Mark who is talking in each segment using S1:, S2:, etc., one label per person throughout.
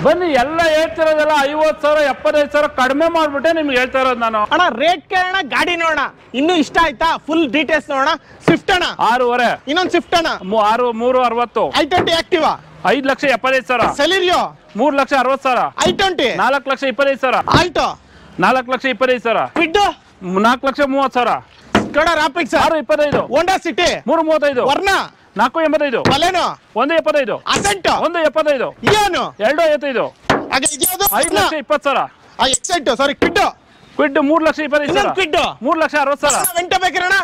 S1: ಬನ್ನಿ ಎಲ್ಲ ಹೇಳ್ತಿರೋದೆಲ್ಲ 50,000 75,000 ಕಡಿಮೆ ಮಾಡ್ಬಿಟ್ಟೆ ನಿಮ್ಗೆ ಹೇಳ್ತಾ ಇರೋದು ನಾನು.
S2: ಅಣ್ಣ ರೇಟ್ ಕೇಳೋಣ, ಗಾಡಿ ನೋಡೋಣ. ಇನ್ನು ಇಷ್ಟ ಆಯ್ತಾ? ಫುಲ್ ಡೀಟೇಲ್ಸ್ ನೋಡೋಣ. ಸ್ವಿಫ್ಟ್ ಅಣ್ಣ
S1: 6.5.
S2: ಇನ್ನೊಂದು ಸ್ವಿಫ್ಟ್ ಅಣ್ಣ
S1: 360.
S2: i20 Activa
S1: 5,75,000.
S2: Celerio
S1: 3,60,000.
S2: i20
S1: 4,25,000.
S2: Alto
S1: 4,25,000.
S2: Kwid
S1: 4,30,000.
S2: Skoda Rapids
S1: 6,25.
S2: Honda City
S1: 3,35.
S2: Verna
S1: 4,85.
S2: Baleno
S1: 1,75.
S2: Accent
S1: 1,75.
S2: ಏನು
S1: 2,55.
S2: ಹಾಗೆ ಇದ್ಯಾವುದು
S1: 5,20,000.
S2: Xcent sorry Kwid
S1: Kwid 3,25,000.
S2: Kwid
S1: 3,60,000.
S2: Vento ಬೇಕಿರೋಣ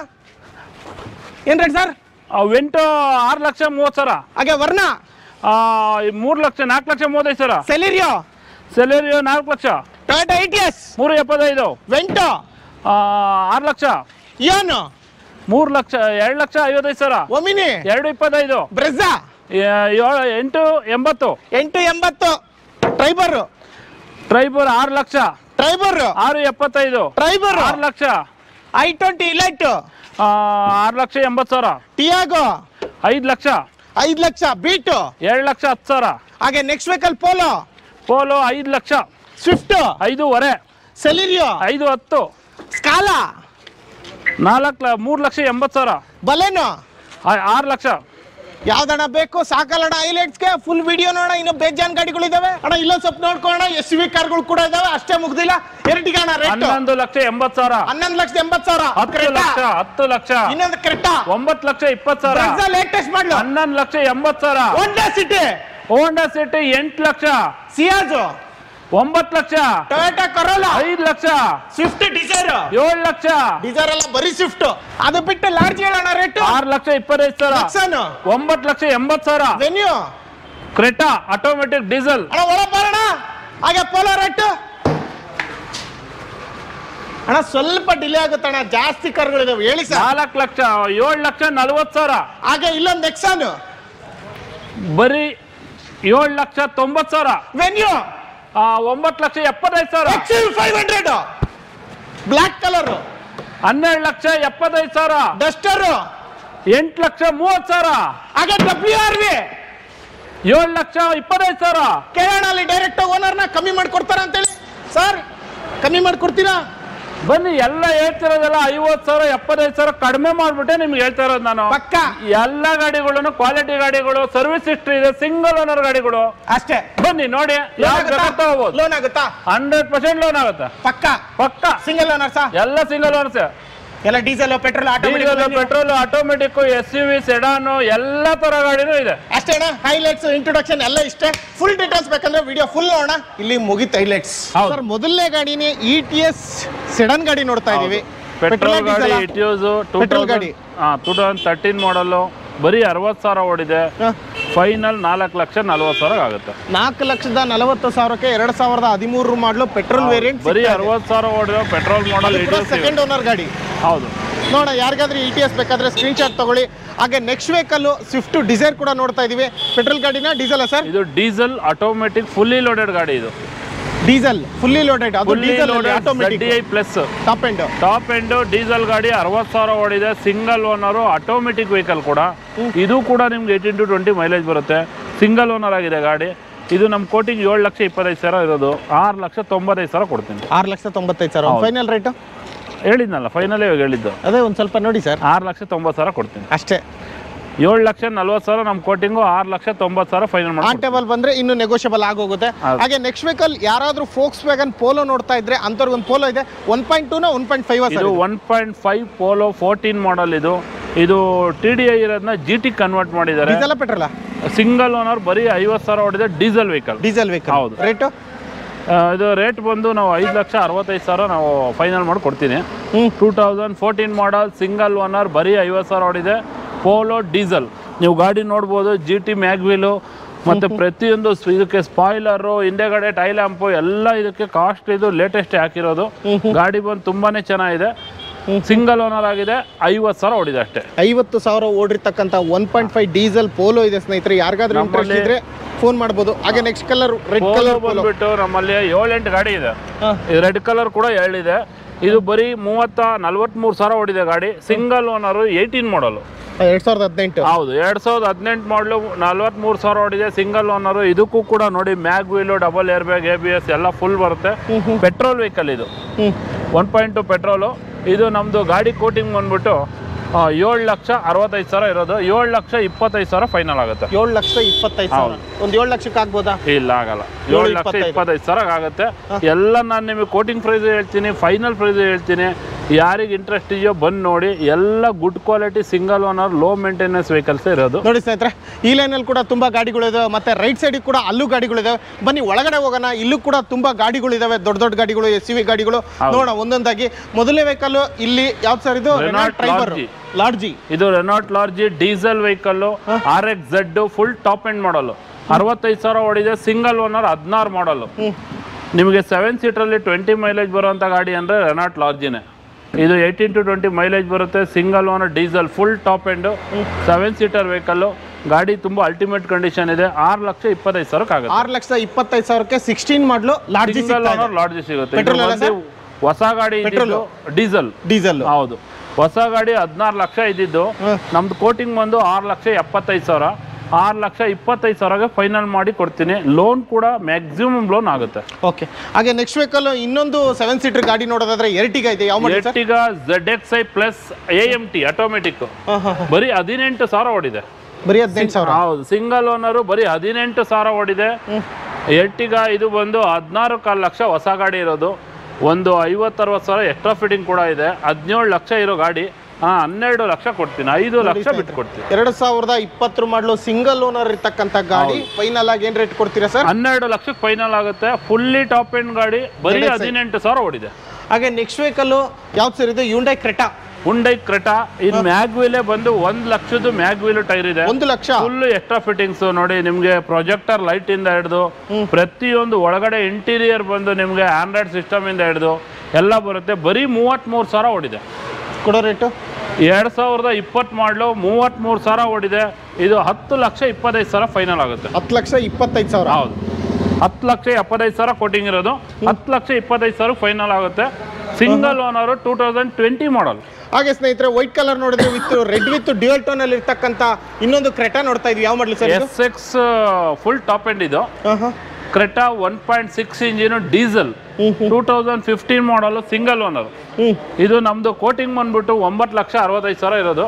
S2: ಏನ್ ರೇಟ್ ಸರ್?
S1: ವೆಂಟೋ 6,30,000.
S2: ಹಾಗೆ Verna
S1: 4,35,000.
S2: Celerio
S1: Celerio 4 lakh.
S2: Toyota ETS
S1: 3,75.
S2: ವೆಂಟೋ
S1: 6 ಲಕ್ಷ.
S2: ಏನು
S1: 2,55,000.
S2: Omni
S1: 2,25.
S2: Brezza
S1: 8,80.
S2: 880 Triber
S1: 6 lakh.
S2: Triber
S1: 6,75.
S2: Triber
S1: 6 lakh.
S2: i20 Elite
S1: 6,80,000.
S2: Tiago
S1: 5 lakh.
S2: 5 lakh beat
S1: 2,10,000.
S2: ಹಾಗೆ next vehicle Polo
S1: 5 lakh.
S2: Swift
S1: 5.5.
S2: Celerio
S1: 5,10.
S2: Scala
S1: 3,80,000.
S2: Baleno
S1: 6 lakh.
S2: ಯಾವ್ದಣ್ಣ ಬೇಕು ಸಾಕಲ್ಲಣ್ಣ ಹೈಲೈಟ್ಸ್ಗೆ ಫುಲ್ ವಿಡಿಯೋ ನೋಡೋಣ. ಇನ್ನು ಬೇಜಾನ್ ಗಾಡಿಗಳಿದಾವೆ ಅಣ್ಣ. ಇಲ್ಲೊಂದು ಸ್ವಲ್ಪ ನೋಡ್ಕೊಳ್ಳೋಣ. SUV ಕಾರ್ಗಳು ಕೂಡ ಇದಾವೆ. ಅಷ್ಟೇ ಮುಗ್ದಿಲ್ಲ. ಎರಟಿಗೆ ಅಣ್ಣ ರೇಟ್
S1: 11,80,000.
S2: 11,80,000.
S1: 10 ಲಕ್ಷ. 10 ಲಕ್ಷ.
S2: ಇನ್ನೊಂದು Creta
S1: 9,20,000.
S2: Latest model
S1: 11,80,000.
S2: Honda City
S1: Honda City 8 lakh.
S2: Ciaz
S1: 9 lakh.
S2: Toyota Corolla
S1: 5 lakh.
S2: Swift Dzire
S1: 7 lakh.
S2: Dzire ಅಲ್ಲ ಬರೀ ಸ್ವಿಫ್ಟ್. ಅದು ಬಿಟ್ಟು ಲಾರ್ಜ್ ಹೇಳೋಣ rate
S1: 6,25,000. 9,80,000.
S2: Venue
S1: Creta automatic diesel.
S2: ಅಣ್ಣ ಒಳ ಬರೋಣ. ಹಾಗೆ ಪೋಲೋ ರೇಟ್ ಅಣ್ಣ ಸ್ವಲ್ಪ ಡಿಲೇ ಆಗುತ್ತಣ್ಣ. ಜಾಸ್ತಿ ಕಾರ್ಗಳಿದಾವೆ ಹೇಳಿ ಸರ್.
S1: 4 ಲಕ್ಷ. 7,40,000.
S2: ಹಾಗೆ ಇಲ್ಲೊಂದು ನೆಕ್ಸಾನ್
S1: ಬರೀ 7,90,000.
S2: Venue
S1: 9,75,000.
S2: XL500 black colour
S1: 12,75,000.
S2: Duster
S1: 8,30,000.
S2: ಹಾಗೆ WRV
S1: 7,25,000.
S2: ಕೇರಳಲ್ಲಿ ಡೈರೆಕ್ಟ್ ಓನರ್ನ ಕಮ್ಮಿ ಮಾಡ್ಕೊಡ್ತಾರ ಅಂತೇಳಿ ಸರ್. ಕಮ್ಮಿ ಮಾಡ್ಕೊಡ್ತೀರಾ?
S1: ಬನ್ನಿ ಎಲ್ಲ ಹೇಳ್ತಿರೋದೆಲ್ಲ 50,000 75,000 ಕಡಿಮೆ ಮಾಡ್ಬಿಟ್ಟೆ ನಿಮ್ಗೆ ಹೇಳ್ತಾ ಇರೋದು ನಾನು.
S2: ಪಕ್ಕ
S1: ಎಲ್ಲ ಗಾಡಿಗಳನ್ನು ಕ್ವಾಲಿಟಿ ಗಾಡಿಗಳು, ಸರ್ವಿಸ್ ಹಿಸ್ಟ್ರಿ ಇದೆ, ಸಿಂಗಲ್ ಓನರ್ ಗಾಡಿಗಳು
S2: ಅಷ್ಟೇ.
S1: ಬನ್ನಿ ನೋಡಿ.
S2: ಲೋನ್ ಆಗುತ್ತಾ?
S1: 100% ಲೋನ್ ಆಗುತ್ತೆ. ಪಕ್ಕ
S2: ಸಿಂಗಲ್ ಓನರ್ ಸಾ
S1: ಎಲ್ಲ ಸಿಂಗಲ್ ಓನರ್ಸ್.
S2: ಎಲ್ಲ diesel petrol
S1: petrol automatic SUV ಸೆಡಾನು ಎಲ್ಲ ತರ ಗಾಡಿನೂ ಇದೆ.
S2: ಅಷ್ಟೇ ಅಣ್ಣ. ಹೈಲೈಟ್ಸ್ ಇಂಟ್ರೊಡಕ್ಷನ್ ಎಲ್ಲ ಇಷ್ಟೇ. ಫುಲ್ ಡೀಟೇಲ್ಸ್ ಬೇಕಂದ್ರೆ ವಿಡಿಯೋ ಫುಲ್ ನೋಡೋಣ. ಇಲ್ಲಿ ಮುಗಿತ ಹೈಲೈಟ್ಸ್. ಸರ್ ಮೊದಲನೇ ಗಾಡಿನೇ ETS ಸೆಡನ್ ಗಾಡಿ ನೋಡ್ತಾ ಇದೀವಿ.
S1: ಪೆಟ್ರೋಲ್ ಗಾಡಿ ETS
S2: ಪೆಟ್ರೋಲ್ ಗಾಡಿ
S1: 2013 ಮಾಡಲು ಬರೀ 60,000 ಓಡಿದೆ. ಫೈನಲ್ 4,40,000 ಆಗುತ್ತೆ.
S2: 4,40,000ಕ್ಕೆ 2013 ಮಾಡಲು ಪೆಟ್ರೋಲ್ ವೇರಿಯಂಟ್
S1: ಬರೀ 60,000 ಓಡಿರೋ ಪೆಟ್ರೋಲ್ ಮಾಡಲ್.
S2: ಸೆಕೆಂಡ್ ಓನರ್ ಗಾಡಿ.
S1: ಹೌದು.
S2: ನೋಡ ಯಾರಿಗಾದ್ರೂ ETS ಬೇಕಾದ್ರೆ ಸ್ಕ್ರೀನ್ ಶಾಟ್ ತಗೊಳ್ಳಿ. ಹಾಗೆ ನೆಕ್ಸ್ಟ್ ವೆಹಿಕಲ್ ಸ್ವಿಫ್ಟ್ ಡಿಸೈರ್ ಕೂಡ ನೋಡ್ತಾ ಇದೀವಿ. ಪೆಟ್ರೋಲ್ ಗಾಡಿನ ಡೀಸೆಲ್ ಸರ್?
S1: ಇದು ಡೀಸೆಲ್ ಆಟೋಮೆಟಿಕ್ ಫುಲ್ಲಿ ಲೋಡೆಡ್ ಗಾಡಿ. ಇದು
S2: ಡೀಸೆಲ್ ಫುಲ್ಲಿ ಲೋಡೆಡ್. ಅದು diesel automatic
S1: ZDI+
S2: top end
S1: diesel ಗಾಡಿ 60,000 ಓಡಿದೆ. ಸಿಂಗಲ್ ಓನರ್ ಆಟೋಮೆಟಿಕ್ ವೆಹಿಕಲ್ ಕೂಡ. ಇದು ಕೂಡ ನಿಮ್ಗೆ 18 to 20 ಮೈಲೇಜ್ ಬರುತ್ತೆ. ಸಿಂಗಲ್ ಓನರ್ ಆಗಿದೆ ಗಾಡಿ. ಇದು ನಮ್ಮ ಕೋಟಿಂಗ್ 7,25,000 ಇರೋದು. 6,90,000 ಕೊಡ್ತೀನಿ.
S2: 6,95,000 ಫೈನಲ್ ರೇಟ್
S1: ಹೇಳಿದ್ನಲ್ಲ. ಫೈನಲ್ ಇವಾಗ ಹೇಳಿದ್ದು
S2: ಅದೇ. ಒಂದು ಸ್ವಲ್ಪ ನೋಡಿ ಸರ್.
S1: 6,90,000 ಕೊಡ್ತೀನಿ
S2: ಅಷ್ಟೇ.
S1: 7,40,000 ನಮ್ಮ ಕೋಟಿಂಗು. 6,90,000 ಫೈನಲ್ ಮಾಡಿ.
S2: ಆನ್ ಟೇಬಲ್ ಬಂದ್ರೆ ಇನ್ನು ನೆಗೋಷಿಯಬಲ್ ಆಗೋಗುತ್ತೆ. ಹಾಗೆ ನೆಕ್ಸ್ಟ್ ವೆಹಿಕಲ್ ಯಾರಾದ್ರೂ ಫೋಕ್ಸ್ ವ್ಯಾಗನ್ ಪೋಲೋ ನೋಡ್ತಾ ಇದ್ರೆ ಅಂತವ್ರಿಗೆ ಒಂದು ಪೋಲೋ ಇದೆ. 1.2 ನ 1.5
S1: ಇದು 1.5 ಪೋಲೋ 14 ಮಾಡಲ್. ಇದು TDI ಇರೋದನ್ನ GT ಕನ್ವರ್ಟ್ ಮಾಡಿದ್ದಾರೆ.
S2: ಡೀಸೆಲ್ ಪೆಟ್ರೋಲ್
S1: ಸಿಂಗಲ್ ಓನರ್ ಬರೀ 50,000 ಓಡಿದೆ. Diesel vehicle. ಹೌದು.
S2: ರೇಟ್
S1: ಇದು ರೇಟ್ ಬಂದು ನಾವು 5,65,000 ನಾವು ಫೈನಲ್ ಮಾಡಿ ಕೊಡ್ತೀನಿ. 2014 ಮಾಡಲ್ ಸಿಂಗಲ್ ಓನರ್ ಬರೀ 50,000 ಓಡಿದೆ. Polo diesel. ನೀವು ಗಾಡಿ ನೋಡ್ಬೋದು. GT ಮ್ಯಾಗ್ವೀಲು ಮತ್ತು ಪ್ರತಿಯೊಂದು ಇದಕ್ಕೆ ಸ್ಪಾಯ್ಲರು, ಹಿಂದೆಗಡೆ ಟೈಲ್ ಲ್ಯಾಂಪು ಎಲ್ಲ ಇದಕ್ಕೆ ಕಾಸ್ಟ್ ಇದು ಲೇಟೆಸ್ಟ್ ಹಾಕಿರೋದು. ಗಾಡಿ ಬಂದು ತುಂಬಾನೇ ಚೆನ್ನಾಗಿದೆ. ಸಿಂಗಲ್ ಓನರ್ ಆಗಿದೆ. 50,000 ಓಡಿದೆ ಅಷ್ಟೇ.
S2: 50,000 ಓಡಿರ್ತಕ್ಕಂಥ 1.5 ಡೀಸೆಲ್ ಪೋಲೋ ಇದೆ ಸ್ನೇಹಿತರೆ. ಯಾರಿಗಾದ್ರೂ ಇಂಟ್ರೆಸ್ಟ್ ಇದ್ರೆ ಫೋನ್ ಮಾಡ್ಬೋದು. ಹಾಗೆ ನೆಕ್ಸ್ಟ್ ಕಲರ್ ರೆಡ್ ಕಲರ್
S1: ಬಂದ್ಬಿಟ್ಟು ನಮ್ಮಲ್ಲಿ 7-8 ಗಾಡಿ ಇದೆ. ರೆಡ್ ಕಲರ್ ಕೂಡ 7 ಇದೆ. ಇದು ಬರೀ 43,000 ಓಡಿದೆ ಗಾಡಿ. ಸಿಂಗಲ್ ಓನರು 18 ಮಾಡಲು.
S2: 2018.
S1: ಹೌದು 2018 ಮಾಡಲು 43,000 ಓಡಿದೆ, ಸಿಂಗಲ್ ಓನರು. ಇದಕ್ಕೂ ಕೂಡ ನೋಡಿ mag wheel, double air bag, ABS ಎಲ್ಲ ಫುಲ್ ಬರುತ್ತೆ. ಪೆಟ್ರೋಲ್ ವೆಹಿಕಲ್ ಇದು, 1.2 ಪೆಟ್ರೋಲು. ಇದು ನಮ್ಮದು ಗಾಡಿ ಕೋಟಿಂಗ್ ಬಂದ್ಬಿಟ್ಟು 7,65,000 ಇರೋದು. 7,25,000 ಫೈನಲ್ ಆಗುತ್ತೆ.
S2: 7,25,000. ಒಂದು 7 ಲಕ್ಷಕ್ಕೆ ಆಗ್ಬೋದಾ?
S1: ಇಲ್ಲ, ಆಗಲ್ಲ. 7,25,000 ಆಗುತ್ತೆ. ಎಲ್ಲ ನಾನು ನಿಮಗೆ ಕೋಟಿಂಗ್ ಪ್ರೈಸ್ ಹೇಳ್ತೀನಿ, ಫೈನಲ್ ಪ್ರೈಸ್ ಹೇಳ್ತೀನಿ. ಯಾರಿಗೆ ಇಂಟ್ರೆಸ್ಟ್ ಇದೆಯೋ ಬಂದು ನೋಡಿ. ಎಲ್ಲ good quality single owner low maintenance vehicles ಇರೋದು.
S2: ನೋಡಿ ಸ್ನೇಹಿತರೆ, ಈ ಲೈನಲ್ಲಿ ಕೂಡ ತುಂಬಾ ಗಾಡಿಗಳಿದಾವೆ, ಮತ್ತೆ ರೈಟ್ ಸೈಡಿಗೆ ಕೂಡ ಅಲ್ಲೂ ಗಾಡಿಗಳಿದಾವೆ. ಬನ್ನಿ ಒಳಗಡೆ ಹೋಗೋಣ. ಇಲ್ಲೂ ಕೂಡ ತುಂಬಾ ಗಾಡಿಗಳಿದಾವೆ, ದೊಡ್ಡ ದೊಡ್ಡ ಗಾಡಿಗಳು, SUV ಗಾಡಿಗಳು. ನೋಡೋಣ ಒಂದೊಂದಾಗಿ. ಮೊದಲನೇ ವೆಹಿಕಲ್ ಇಲ್ಲಿ ಯಾವ್ದು ಸರ್? ಇದು ರೆನಾಲ್ಟ್ ಲಾರ್ಜಿ.
S1: ಇದು Renault Lodgy diesel vehicle, RXZ full top end model. 65,000 ಓಡಿದೆ, ಸಿಂಗಲ್ ಓನರ್, 16 ಮಾಡಲ್. ನಿಮಗೆ 7 ಸೀಟರಲ್ಲಿ 20 ಮೈಲೇಜ್ ಬರುವಂಥ ಗಾಡಿ ಅಂದರೆ ರೆನಾಲ್ಟ್ ಲಾರ್ಜಿನೇ. ಇದು 18 to 20 ಮೈಲೇಜ್ ಬರುತ್ತೆ, single owner, diesel, full top end, 7 seater vehicle. ಗಾಡಿ ತುಂಬ ಅಲ್ಟಿಮೇಟ್ ಕಂಡೀಷನ್ ಇದೆ. 6,25,000 ಆಗುತ್ತೆ.
S2: 6,25,000ಕ್ಕೆ 16 ಮಾಡಲು ಲಾರ್ಜಿ
S1: ಸಿಗುತ್ತೆ. ಹೊಸ ಗಾಡಿ ಡೀಸೆಲ್. ಹೌದು, ಹೊಸ ಗಾಡಿ 16 ಲಕ್ಷ ಇದ್ದಿದ್ದು. ನಮ್ದು ಕೋಟಿಂಗ್ ಬಂದು 6,75,000. 6,25,000ಗೆ ಫೈನಲ್ ಮಾಡಿ ಕೊಡ್ತೀನಿ. ಲೋನ್ ಕೂಡ ಮ್ಯಾಕ್ಸಿಮಮ್ ಲೋನ್ ಆಗುತ್ತೆ.
S2: ಓಕೆ. ಹಾಗೆ ನೆಕ್ಸ್ಟ್ ವೆಹಿಕಲ್ ಇನ್ನೊಂದು 7 ಸೀಟರ್ ಗಾಡಿ ನೋಡೋದಾದ್ರೆ ಎರ್ಟಿಗಾ ಇದೆ. ಯಾವ model sir?
S1: Ertiga ZXi plus AMT automatic. ಬರೀ 18,000 ಓಡಿದೆ.
S2: ಬರೀ 18,000?
S1: ಹೌದು, ಸಿಂಗಲ್ ಓನರು, ಬರೀ 18,000 ಓಡಿದೆ. ಎರ್ಟಿಗಾ ಇದು ಬಂದು 16.5 ಲಕ್ಷ ಹೊಸ ಗಾಡಿ ಇರೋದು. ಒಂದು 50-60,000 ಎಕ್ಸ್ಟ್ರಾ ಫಿಟ್ಟಿಂಗ್ ಕೂಡ ಇದೆ. 17 ಲಕ್ಷ ಇರೋ ಗಾಡಿ 12 ಲಕ್ಷ ಕೊಡ್ತೀನಿ. 5 ಲಕ್ಷ ಬಿಟ್ಟು ಕೊಡ್ತೀನಿ.
S2: 2020 ಮಾಡಲು ಸಿಂಗಲ್ ಓನರ್ ಇರ್ತಕ್ಕಂಥ ಗಾಡಿ ಫೈನಲ್ ಆಗಿ ಏನ್ ರೇಟ್ ಕೊಡ್ತೀರಾ ಸರ್?
S1: 12 ಲಕ್ಷಕ್ಕೆ ಫೈನಲ್ ಆಗುತ್ತೆ. ಫುಲ್ಲಿ ಟಾಪ್ ಎಂಡ್ ಗಾಡಿ, ಬರೀ 18,000 ಓಡಿದೆ.
S2: ಹಾಗೆ ನೆಕ್ಸ್ಟ್ ವೆಹಿಕಲ್ ಯಾವ್ದು ಸರ್? ಇದು
S1: ಹುಂಡೈ ಕ್ರೆಟಾ. ಇದು ಮ್ಯಾಗ್ ವೀಲೇ ಬಂದು 1 ಲಕ್ಷದ ಮ್ಯಾಗ್ ವೀಲ್ ಟೈರ್ ಇದೆ.
S2: 1 ಲಕ್ಷ
S1: ಫುಲ್ ಎಕ್ಸ್ಟ್ರಾ ಫಿಟ್ಟಿಂಗ್ಸ್ ನೋಡಿ. ನಿಮ್ಗೆ ಪ್ರೊಜೆಕ್ಟರ್ ಲೈಟ್ ಇಂದ ಹಿಡಿದು ಪ್ರತಿಯೊಂದು ಒಳಗಡೆ ಇಂಟೀರಿಯರ್ ಬಂದು ನಿಮ್ಗೆ ಆಂಡ್ರಾಯ್ಡ್ ಸಿಸ್ಟಮ್ ಇಂದ ಹಿಡಿದು ಎಲ್ಲ ಬರುತ್ತೆ. ಬರೀ 33,000 ಓಡಿದೆ.
S2: ಕೊಡೋ ರೇಟು
S1: 2020 ಮಾಡಲು 33,000 ಓಡಿದೆ. ಇದು 10,25,000 ಫೈನಲ್ ಆಗುತ್ತೆ.
S2: 10,25,000.
S1: ಹೌದು, 10,75,000 ಕೋಟಿಂಗ್ ಇರೋದು. 10,25,000 ಫೈನಲ್ ಆಗುತ್ತೆ. ಸಿಂಗಲ್ ಓನರು, 2020 ಮಾಡಲ್.
S2: ಹಾಗೆ ಸ್ನೇಹಿತರೆ, ವೈಟ್ ಕಲರ್ ನೋಡಿದ್ರೆ with red with dual tone ಅಲ್ಲಿ ಇರ್ತಕ್ಕಂಥ ಇನ್ನೊಂದು ಕ್ರೆಟಾ ನೋಡ್ತಾ ಇದೀವಿ. ಯಾವ model sir?
S1: SX full top end ಇದು. ಕ್ರೆಟಾ 1.6 ಇಂಜಿನ್ ಡೀಸೆಲ್, 2015 ಮಾಡಲು, ಸಿಂಗಲ್ ಓನರ್. ಇದು ನಮ್ದು ಕೋಟಿಂಗ್ ಬಂದ್ಬಿಟ್ಟು 9,65,000 ಇರೋದು.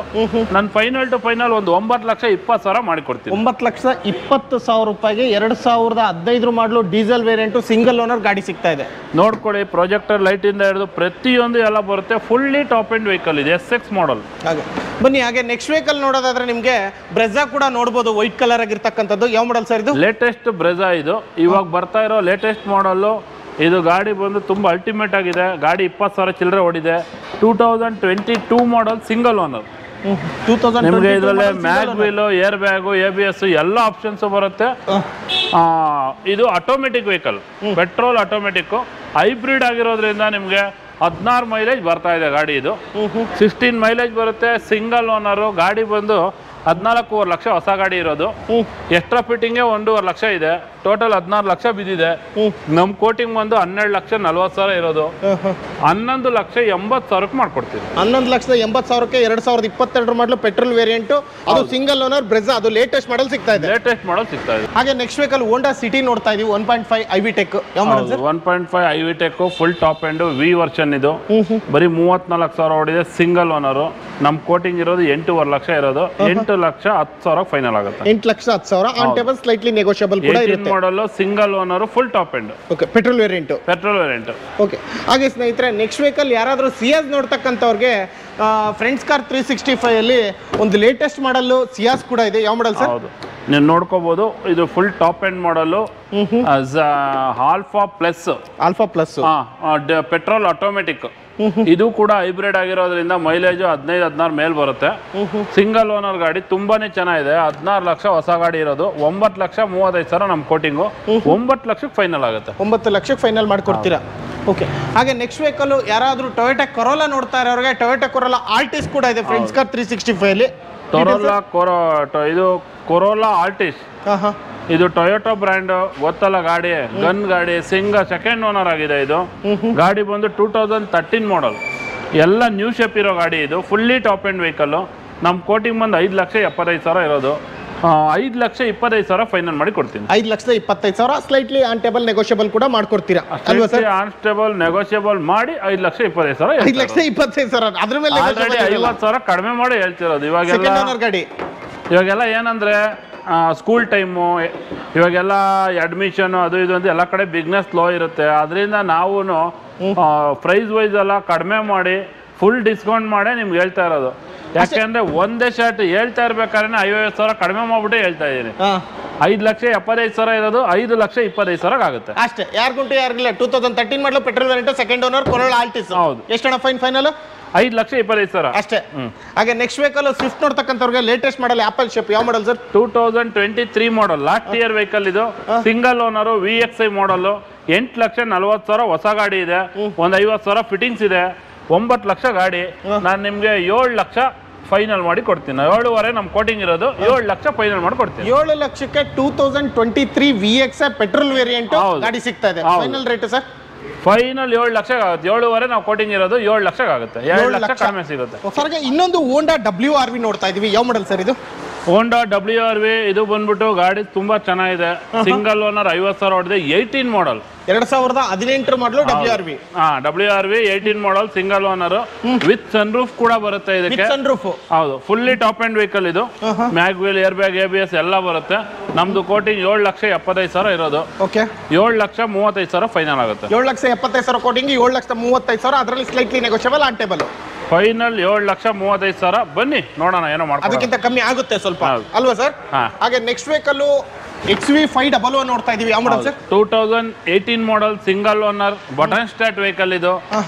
S1: ನನ್ನ ಫೈನಲ್ ಟು ಫೈನಲ್ ಒಂದು 9,20,000 ಮಾಡಿಕೊಡ್ತೀನಿ.
S2: 9,20,000 ರೂಪಾಯಿಗೆ 2015 ಮಾಡಲು ಡೀಸೆಲ್ ವೇರಿಯಂಟ್ ಸಿಂಗಲ್ ಓನರ್ ಗಾಡಿ ಸಿಗ್ತಾ ಇದೆ.
S1: ನೋಡ್ಕೊಳ್ಳಿ, ಪ್ರೊಜೆಕ್ಟರ್ ಲೈಟ್ ಇಂದ ಹಿಡಿದು ಪ್ರತಿಯೊಂದು ಎಲ್ಲ ಬರುತ್ತೆ. ಫುಲ್ಲಿ ಟಾಪ್ ಎಂಡ್ ವೆಹಿಕಲ್ ಇದೆ, SX ಮಾಡಲ್.
S2: ಹಾಗೆ ಬನ್ನಿ. ಹಾಗೆ ನೆಕ್ಸ್ಟ್ ವೆಹಿಕಲ್ ನೋಡೋದಾದ್ರೆ ನಿಮಗೆ ಬ್ರೆಜಾ ಕೂಡ ನೋಡಬಹುದು, ವೈಟ್ ಕಲರ್ ಆಗಿರ್ತಕ್ಕಂಥದ್ದು. ಯಾವ ಮಾಡಲ್ ಸರ್ ಇದು?
S1: ಲೇಟೆಸ್ಟ್ ಬ್ರೆಜಾ ಇದು. ಇವಾಗ ಬರ್ತಾ ಇರೋ ಲೇಟೆಸ್ಟ್ ಮಾಡಲ್ಲು ಇದು. ಗಾಡಿ ಬಂದು ತುಂಬ ಅಲ್ಟಿಮೇಟ್ ಆಗಿದೆ. ಗಾಡಿ 20,000 ಚಿಲ್ಲರೆ ಓಡಿದೆ. 2022 ಮಾಡಲ್, ಸಿಂಗಲ್ ಓನರ್. ನಿಮಗೆ ಇದರಲ್ಲಿ mag wheel, air bag, ABS ಎಲ್ಲ ಆಪ್ಷನ್ಸ್ ಬರುತ್ತೆ. ಇದು automatic vehicle, petrol automatic, hybrid ಆಗಿರೋದ್ರಿಂದ ನಿಮಗೆ 16 ಮೈಲೇಜ್ ಬರ್ತಾ ಇದೆ ಗಾಡಿ. ಇದು 16 ಮೈಲೇಜ್ ಬರುತ್ತೆ. Single owner. ಗಾಡಿ ಬಂದು 14.5 ಲಕ್ಷ ಹೊಸ ಗಾಡಿ ಇರೋದು. ಎಕ್ಸ್ಟ್ರಾ ಫಿಟ್ಟಿಂಗ್ಗೆ 1.5 ಲಕ್ಷ ಇದೆ. ಟೋಟಲ್ 16 ಲಕ್ಷ ಬಿದ್ದಿದೆ. ನಮ್ಮ ಕೋಟಿಂಗ್ ಬಂದು 12,40,000 ಇರೋದು. 11,80,000 ಮಾಡ್ಕೊಡ್ತೀವಿ.
S2: 11,80,000ಕ್ಕೆ 2022 ಮಾಡಲು ಪೆಟ್ರೋಲ್ ವೇರಿಯಂಟ್. ಅದು ಸಿಂಗಲ್ ಓನರ್ ಬ್ರೆಜಾ. ಅದು ಲೇಟೆಸ್ಟ್ ಮಾಡಲ್ ಸಿಗ್ತಾ ಇದೆ. ಹಾಗೆ ನೆಕ್ಸ್ಟ್ ವೆಹಿಕಲ್ ಹೋಂಡಾ ಸಿಟಿ ನೋಡ್ತಾ ಇದೀವಿ. 1.5 IV tech.
S1: 1.5 IV tech full top end V version ಇದು. ಬರೀ 34,000 ಓಡಿದೆ. Single owner. ನಮ್ಮ ಕೋಟಿಂಗ್ ಇರೋದು 8.5 ಲಕ್ಷ ಇರೋದು. 8,10,000 ಫೈನಲ್ ಆಗುತ್ತೆ.
S2: 8,10,000 ಆನ್ ಟೇಬಲ್, ಸ್ಲೈಟ್ಲಿ ನೆಗೋಷಿಯಬಲ್ ಕೂಡ ಇರುತ್ತೆ.
S1: ಮಾಡಲು, single owner, full top end.
S2: Okay, petrol variant. Okay. ಹಾಗೆ ಸ್ನೇಹಿತರೆ, ನೆಕ್ಸ್ಟ್ ವೆಹಿಕಲ್ ಯಾರಾದರೂ ಸಿಯಾಸ್ ನೋಡ್ತಕ್ಕಂಥವ್ರಿಗೆ ಫ್ರೆಂಡ್ಸ್ ಕಾರ್ 365 ಅಲ್ಲಿ ಒಂದು ಲೇಟೆಸ್ಟ್ ಮಾಡಲ್ ಸಿಯಾಸ್ ಕೂಡ ಇದೆ. ಯಾವ ಮಾಡಲ್ ಸರ್?
S1: ಹೌದು, ನೀವು ನೋಡ್ಕೋಬಹುದು. ಇದು ಫುಲ್ ಟಾಪ್ ಎಂಡ್ ಮಾಡಲು, ಆಲ್ಫಾ ಪ್ಲಸ್ ಪೆಟ್ರೋಲ್ ಆಟೋಮೆಟಿಕ್. ಇದು ಕೂಡ ಹೈಬ್ರಿಡ್ ಆಗಿರೋದ್ರಿಂದ ಮೈಲೇಜ್ 15-16 ಮೇಲೆ ಬರುತ್ತೆ. ಸಿಂಗಲ್ ಓನರ್ ಗಾಡಿ ತುಂಬಾನೇ ಚೆನ್ನಾಗಿದೆ. 16 ಲಕ್ಷ ಹೊಸ ಗಾಡಿ ಇರೋದು. 9,35,000 ನಮ್ಮ ಕೋಟಿಂಗು. 9 ಲಕ್ಷಕ್ಕೆ ಫೈನಲ್ ಆಗುತ್ತೆ.
S2: 9 ಲಕ್ಷಕ್ಕೆ ಫೈನಲ್ ಮಾಡ್ಕೊಡ್ತೀರಾ? ಓಕೆ. ಹಾಗೆ ನೆಕ್ಸ್ಟ್ ವೆಹಿಕಲ್ ಯಾರಾದರೂ ಟೊಯೋಟಾ ಕೊರೋಲಾ ನೋಡ್ತಾ ಇರೋರಿಗೆ ಟೊಯೋಟಾ ಕೊರೋಲಾ ಆಲ್ಟಿಸ್ ಕೂಡ ಇದೆ ಫ್ರೆಂಡ್ಸ್ ಕಾರ್ 365 ಅಲ್ಲಿ.
S1: ಇದು ಕೊರೋಲಾ ಆಲ್ಟಿಸ್. ಇದು ಟೊಯೋಟಾ ಬ್ರ್ಯಾಂಡ್, ಗೊತ್ತಲ್ಲ ಗಾಡಿ, ಗನ್ ಗಾಡಿ, ಸೆಕೆಂಡ್ ಓನರ್ ಆಗಿದೆ. ಇದು ಗಾಡಿ ಬಂದು 2013 ಮಾಡಲ್. ಎಲ್ಲ ನ್ಯೂ ಶೇಪ್ ಇರೋ ಗಾಡಿ ಇದು. Fully top end vehicle. ನಮ್ಮ ಕೋಟಿಂಗ್ ಬಂದು 5,75,000 ಇರೋದು. 5,25,000 ಫೈನಲ್ ಮಾಡಿ ಕೊಡ್ತೀನಿ.
S2: 5,25,000 ಸ್ಲೈಟ್ಲಿ ಆನ್ ಟೇಬಲ್ ನೆಗೋಷಿಯಬಲ್ ಕೂಡ ಮಾಡ್ಕೊಡ್ತೀರಾ ಅಲ್ವಾ ಸರ್?
S1: ಆನ್ ಟೇಬಲ್ ನೆಗೋಷಿಯಬಲ್ ಮಾಡಿ 5,25,000.
S2: 5,25,000 ಅದ್ರ ಮೇಲೆ
S1: ಆಲ್ರೆಡಿ 50,000 ಕಡಿಮೆ ಮಾಡಿ ಹೇಳ್ತಿರೋದು. ಇವಾಗೆಲ್ಲ ಏನಂದ್ರೆ ಸ್ಕೂಲ್ ಟೈಮು, ಇವಾಗೆಲ್ಲ ಅಡ್ಮಿಷನ್ ಅದು ಇದು ಅಂತ ಎಲ್ಲ ಕಡೆ ಬಿಸ್ನೆಸ್ ಸ್ಲೋ ಇರುತ್ತೆ. ಅದರಿಂದ ನಾವು ಪ್ರೈಸ್ ವೈಸ್ ಎಲ್ಲ ಕಡಿಮೆ ಮಾಡಿ ಫುಲ್ ಡಿಸ್ಕೌಂಟ್ ಮಾಡೇ ನಿಮ್ಗೆ ಹೇಳ್ತಾ ಇರೋದು. ಯಾಕೆಂದ್ರೆ ಒಂದೇ ಶರ್ಟ್ ಹೇಳ್ತಾ ಇರ್ಬೇಕಾದ್ರೆ 50,000 ಕಡಿಮೆ ಮಾಡ್ಬಿಟ್ಟು ಹೇಳ್ತಾ ಇದ್ದೀನಿ. 5,75,000 ಇರೋದು 5,25,000 ಆಗುತ್ತೆ
S2: ಅಷ್ಟೇ. ಯಾರಿಗುಂಟು ಯಾರಿಗಿಲ್ಲ. 2013 model petrol variant second owner Corolla Altis.
S1: ಹೌದು.
S2: ಎಷ್ಟಣ್ಣ ಫೈನಲ್?
S1: 5,25,000
S2: ಅಷ್ಟೇ. ಹಾಗೆ ನೆಕ್ಸ್ಟ್ ವೆಹಿಕಲ್ ಸ್ವಿಫ್ಟ್ ನೋಡ್ತಕ್ಕಂಥವ್ರಿಗೆ ಲೇಟೆಸ್ಟ್ ಮಾಡಲ್ ಆಪಲ್ ಶೇಪ್ ಯಾವ model sir?
S1: 2023 model, last year vehicle ಇದು. Single owner, VXI model. 8,40,000 ಹೊಸ ಗಾಡಿ ಇದೆ. ಒಂದು 50,000 ಫಿಟ್ಟಿಂಗ್ಸ್ ಇದೆ. 9 ಲಕ್ಷ ಗಾಡಿ. ನಾನು ನಿಮ್ಗೆ 7 ಲಕ್ಷ ಫೈನಲ್ ಮಾಡಿ ಕೊಡ್ತೀನಿ. 7.5 ನಮ್ ಕೋಟಿಂಗ್ ಇರೋದು. 7 ಲಕ್ಷ ಫೈನಲ್ ಮಾಡಿ ಕೊಡ್ತೀನಿ.
S2: 7 ಲಕ್ಷಕ್ಕೆ 2023 VXI ಪೆಟ್ರೋಲ್ ವೇರಿಯಂಟ್ ಗಾಡಿ ಸಿಗ್ತಾ ಇದೆ. Final rate sir?
S1: Final 7 lakh ಆಗುತ್ತೆ. 7.5 ನಾವು ಕೋಟಿಂಗ್ ಇರೋದು. 7 ಲಕ್ಷ ಆಗುತ್ತೆ. 2 ಲಕ್ಷ ಕಡಿಮೆ ಸಿಗುತ್ತೆ.
S2: ಸರ್ ಇನ್ನೊಂದು ಹೋಂಡಾ WRV ನೋಡ್ತಾ ಇದೀವಿ. ಯಾವ ಮಾಡಲ್ ಸರ್ ಇದು?
S1: ಹೋಂಡಾ WRV ಇದು ಬಂದ್ಬಿಟ್ಟು ಗಾಡಿ ತುಂಬಾ ಚೆನ್ನಾಗಿದೆ. ಸಿಂಗಲ್ ಓನರ್, 50,000 ಹೊಡೆದಿದೆ. 18 ಮಾಡಲ್,
S2: 2018 ಮಾಡಲು WRV.
S1: WRV 18 model, single owner with sunroof ಕೂಡ ಬರುತ್ತೆ ಇದಕ್ಕೆ. ಹೌದು, ಫುಲ್ಲಿ ಟಾಪ್ ಅಂಡ್ ವೆಹಿಕಲ್ ಇದು. Mag wheel, air bag, ABS ಎಲ್ಲ ಬರುತ್ತೆ. ನಮ್ದು ಕೋಟಿಂಗ್ 7,75,000 ಇರೋದು. 7,35,000 ಫೈನಲ್ ಆಗುತ್ತೆ.
S2: 7,75,000 ಕೋಟಿಂಗ್, 7,35,000. ಅದರಲ್ಲಿ slightly negotiable on table.
S1: Final 7,35,000. ಬನ್ನಿ ನೋಡೋಣ, ಏನೋ ಮಾಡ್ತೀವಿ.
S2: ಅದಕ್ಕಿಂತ ಕಮ್ಮಿ ಆಗುತ್ತೆ ಸ್ವಲ್ಪ ಅಲ್ವಾ ಸರ್? ಹಾಗೆ ನೆಕ್ಸ್ಟ್ ವೆಹಿಕಲ್ XV500 ನೋಡ್ತಾ ಇದೀವಿ. ಯಾವ model sir?
S1: 2018 model, single owner, button start vehicle ಇದು.